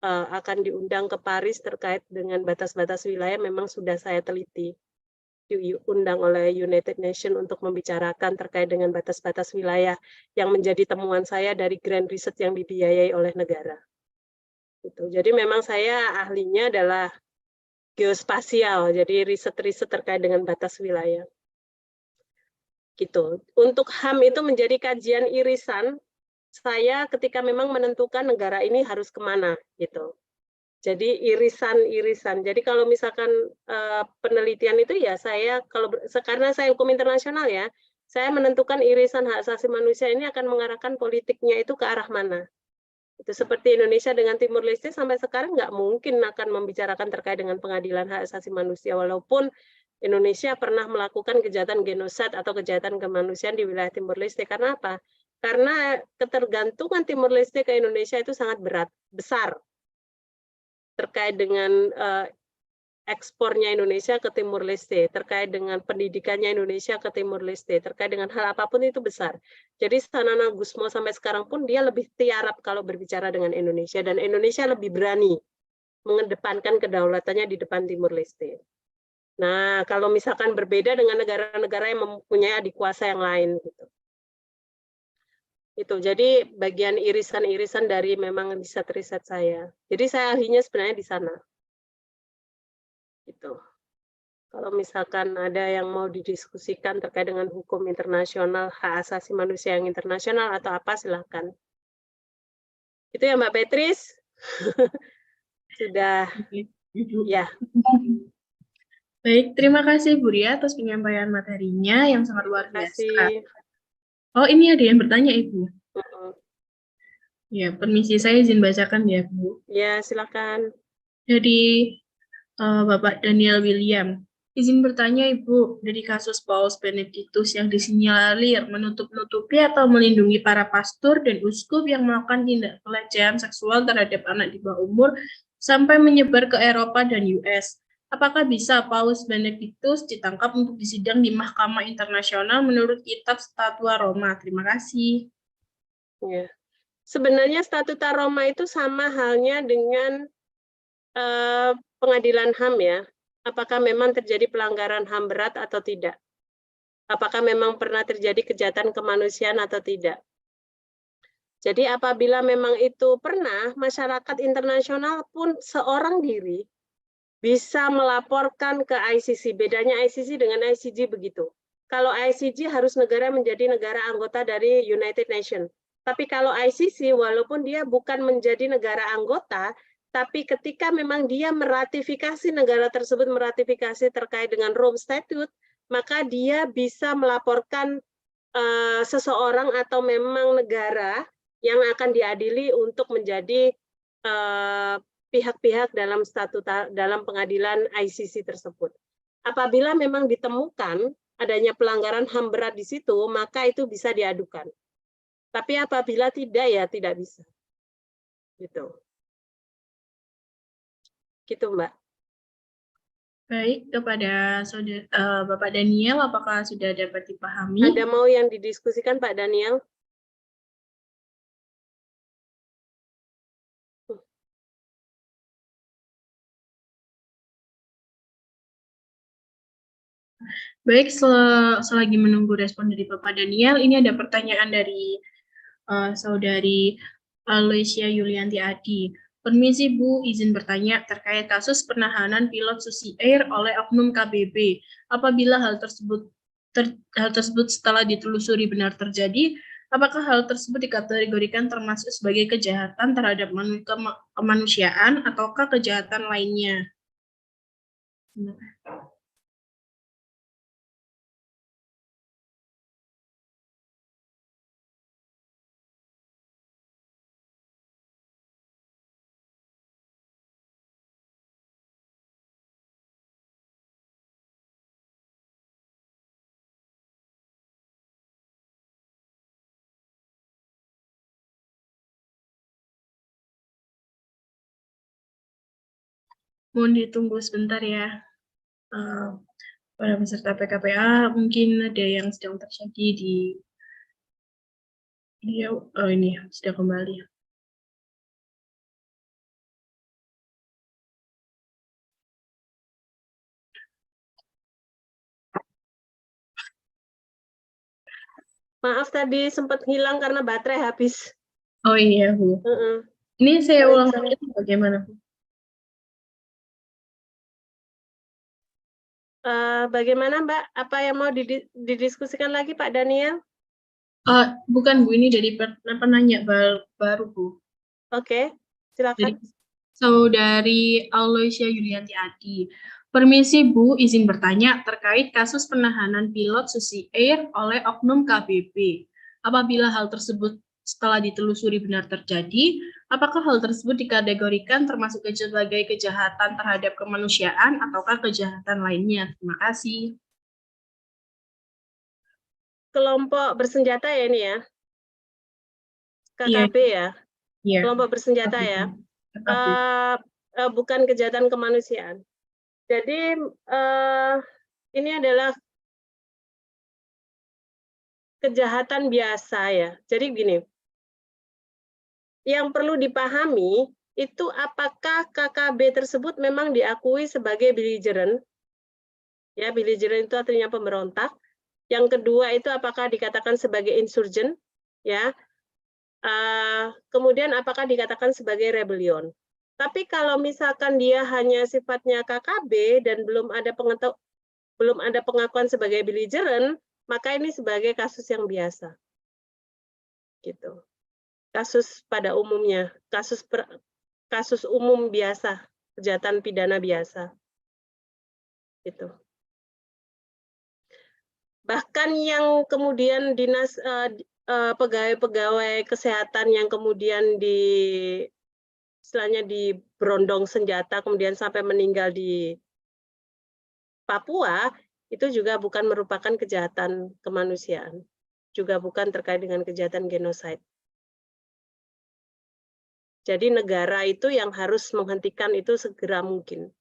B: akan diundang ke Paris terkait dengan batas-batas wilayah memang sudah saya teliti. Diundang oleh United Nations untuk membicarakan terkait dengan batas-batas wilayah yang menjadi temuan saya dari grant riset yang dibiayai oleh negara. Gitu. Jadi memang saya ahlinya adalah geospasial, jadi riset-riset terkait dengan batas wilayah. Gitu. Untuk HAM itu menjadi kajian irisan saya ketika memang menentukan negara ini harus kemana gitu. Jadi irisan-irisan. Jadi kalau misalkan penelitian itu ya saya karena saya hukum internasional ya, saya menentukan irisan hak asasi manusia ini akan mengarahkan politiknya itu ke arah mana. Itu seperti Indonesia dengan Timur Leste sampai sekarang nggak mungkin akan membicarakan terkait dengan pengadilan hak asasi manusia walaupun Indonesia pernah melakukan kejahatan genosid atau kejahatan kemanusiaan di wilayah Timur Leste. Karena apa? Karena ketergantungan Timur Leste ke Indonesia itu sangat besar terkait dengan ekspornya Indonesia ke Timur Leste, terkait dengan pendidikannya Indonesia ke Timur Leste, terkait dengan hal apapun itu besar. Jadi Sanana Gusmo sampai sekarang pun dia lebih tiarap kalau berbicara dengan Indonesia, dan Indonesia lebih berani mengedepankan kedaulatannya di depan Timur Leste. Nah, kalau misalkan berbeda dengan negara-negara yang mempunyai adik kuasa yang lain gitu. Itu jadi bagian irisan-irisan dari memang riset-riset saya. Jadi saya ahlinya sebenarnya di sana. Gitu. Kalau misalkan ada yang mau didiskusikan terkait dengan hukum internasional, hak asasi manusia yang internasional atau apa, silahkan. Itu ya Mbak Beatrice. Sudah. Ya.
A: Baik, terima kasih Bu Ria atas penyampaian materinya yang sangat luar biasa.
B: Terima kasih.
A: Oh, ini ada yang bertanya, Ibu. Ya, permisi, saya izin bacakan ya, Bu.
B: Ya, silakan.
A: Dari Bapak Daniel William. Izin bertanya, Ibu, dari kasus Paus Benedictus yang disinyalir menutup-nutupi atau melindungi para pastor dan uskup yang melakukan tindak pelecehan seksual terhadap anak di bawah umur sampai menyebar ke Eropa dan US. Apakah bisa Paus Benedictus ditangkap untuk disidang di Mahkamah Internasional menurut Kitab Statua Roma? Terima kasih.
B: Ya. Sebenarnya Statuta Roma itu sama halnya dengan pengadilan HAM ya. Apakah memang terjadi pelanggaran HAM berat atau tidak? Apakah memang pernah terjadi kejahatan kemanusiaan atau tidak? Jadi apabila memang itu pernah, masyarakat internasional pun seorang diri bisa melaporkan ke ICC. Bedanya ICC dengan ICJ begitu. Kalau ICJ harus negara menjadi negara anggota dari United Nations. Tapi kalau ICC, walaupun dia bukan menjadi negara anggota, tapi ketika memang dia meratifikasi, negara tersebut meratifikasi terkait dengan Rome Statute, maka dia bisa melaporkan seseorang atau memang negara yang akan diadili untuk menjadi pihak-pihak dalam statuta dalam pengadilan ICC tersebut. Apabila memang ditemukan adanya pelanggaran HAM berat di situ, maka itu bisa diadukan. Tapi apabila tidak, ya tidak bisa. Gitu. Gitu, Mbak.
A: Baik, kepada Bapak Daniel, apakah sudah dapat dipahami?
B: Ada mau yang didiskusikan, Pak Daniel?
A: Baik, selagi menunggu respon dari Bapak Daniel, ini ada pertanyaan dari Saudari Aloysia Yulianti Adi. Permisi Bu, izin bertanya terkait kasus penahanan pilot Susi Air oleh oknum KBB. Apabila hal tersebut setelah ditelusuri benar terjadi, apakah hal tersebut dikategorikan termasuk sebagai kejahatan terhadap kemanusiaan ataukah kejahatan lainnya? Mohon ditunggu sebentar ya. Para peserta PKPA mungkin ada yang sedang terjadi ini sudah kembali.
B: Maaf tadi sempat hilang karena baterai habis.
A: Oh iya Bu. Ini saya ulang lagi bagaimana Bu?
B: Bagaimana Mbak? Apa yang mau didiskusikan lagi Pak Daniel?
A: Bukan Bu, ini dari penanya baru Bu.
B: Oke, silakan.
A: Jadi, Saudari Aloysia Yulianti Adi. Permisi Bu, izin bertanya terkait kasus penahanan pilot Susi Air oleh oknum KBB. Apabila hal tersebut setelah ditelusuri benar terjadi, apakah hal tersebut dikategorikan termasuk sebagai kejahatan terhadap kemanusiaan ataukah kejahatan lainnya? Terima kasih.
B: Kelompok bersenjata ya ini ya? KKB ya?
A: Iya.
B: Kelompok bersenjata ya? Bukan kejahatan kemanusiaan. Jadi ini adalah kejahatan biasa ya. Jadi gini, yang perlu dipahami itu apakah KKB tersebut memang diakui sebagai belligerent. Ya, belligerent itu artinya pemberontak. Yang kedua itu apakah dikatakan sebagai insurgent, ya. Kemudian apakah dikatakan sebagai rebellion. Tapi kalau misalkan dia hanya sifatnya KKB dan belum ada pengakuan sebagai belligerent, maka ini sebagai kasus yang biasa. Gitu. Kasus pada umumnya, kasus umum biasa, kejahatan pidana biasa. Gitu. Bahkan yang kemudian dinas pegawai-pegawai kesehatan yang kemudian istilahnya diberondong senjata kemudian sampai meninggal di Papua, itu juga bukan merupakan kejahatan kemanusiaan, juga bukan terkait dengan kejahatan genosida. Jadi negara itu yang harus menghentikan itu segera mungkin.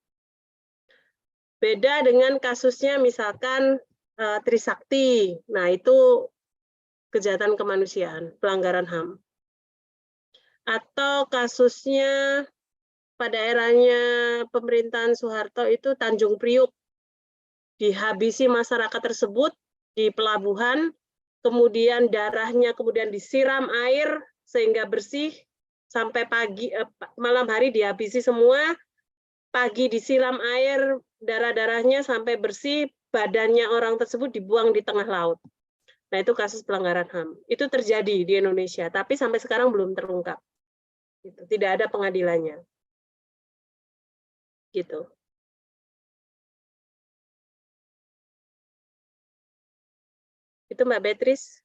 B: Beda dengan kasusnya misalkan Trisakti, nah itu kejahatan kemanusiaan, pelanggaran HAM. Atau kasusnya pada eranya pemerintahan Soeharto itu Tanjung Priuk, dihabisi masyarakat tersebut di pelabuhan, kemudian darahnya kemudian disiram air sehingga bersih, sampai malam hari dihabisi semua, pagi disiram air, darah-darahnya sampai bersih, badannya orang tersebut dibuang di tengah laut. Nah, itu kasus pelanggaran HAM. Itu terjadi di Indonesia, tapi sampai sekarang belum terungkap. Gitu. Tidak ada pengadilannya. Gitu. Itu Mbak Beatrice.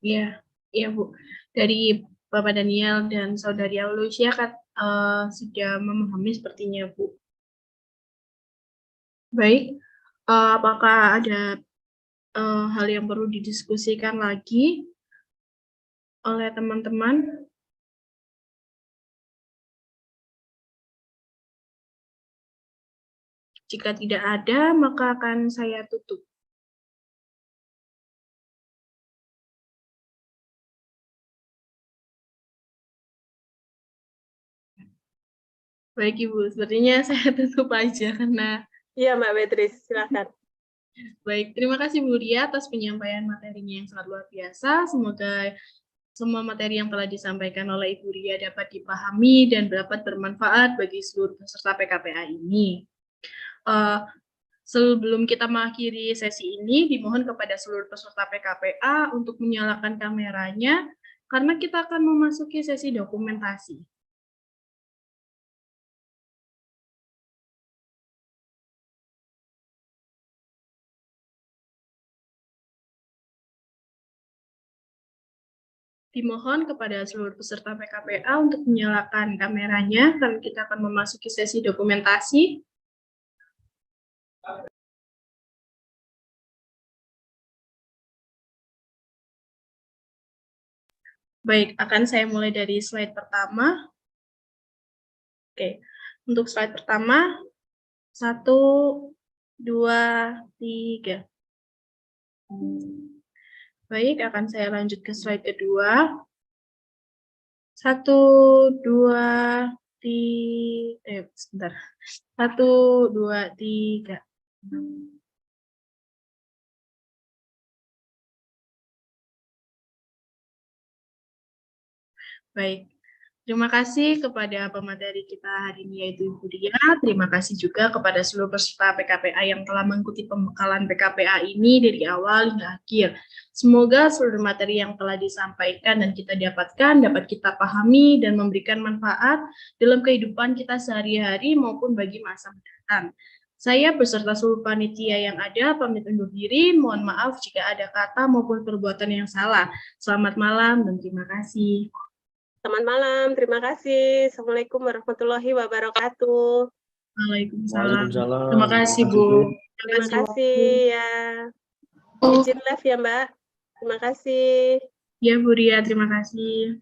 A: Iya, iya Bu. Dari Bapak Daniel dan Saudari Aulosia kan sudah memahami sepertinya Bu. Baik, apakah ada hal yang perlu didiskusikan lagi oleh teman-teman? Jika tidak ada, maka akan saya tutup. Baik Ibu, sepertinya saya tutup aja karena
B: Iya Mbak Beatrice, silakan.
A: baik. Terima kasih Bu Ria atas penyampaian materinya yang sangat luar biasa. Semoga semua materi yang telah disampaikan oleh Ibu Ria dapat dipahami dan dapat bermanfaat bagi seluruh peserta PKPA ini. Sebelum kita mengakhiri sesi ini, dimohon kepada seluruh peserta PKPA untuk menyalakan kameranya, karena kita akan memasuki sesi dokumentasi. Dimohon kepada seluruh peserta PKPA untuk menyalakan kameranya, karena kita akan memasuki sesi dokumentasi. Baik, akan saya mulai dari slide pertama. Oke, untuk slide pertama, 1, 2, 3. Baik, akan saya lanjut ke slide kedua. 1, 2, 3, sebentar. 1, 2, 3. Baik, terima kasih kepada pemateri kita hari ini yaitu Ibu Ria. Terima kasih juga kepada seluruh peserta PKPA yang telah mengikuti pembekalan PKPA ini dari awal hingga akhir. Semoga seluruh materi yang telah disampaikan dan kita dapatkan dapat kita pahami dan memberikan manfaat dalam kehidupan kita sehari-hari maupun bagi masa mendatang. Saya beserta seluruh panitia yang ada pamit undur diri. Mohon maaf jika ada kata maupun perbuatan yang salah. Selamat malam dan terima kasih.
B: Selamat malam, terima kasih. Assalamualaikum warahmatullahi wabarakatuh.
A: Waalaikumsalam. Terima kasih, Bu.
B: Terima kasih ya. Izin live ya, Mbak. Terima kasih.
A: Ya, Bu Ria, terima kasih.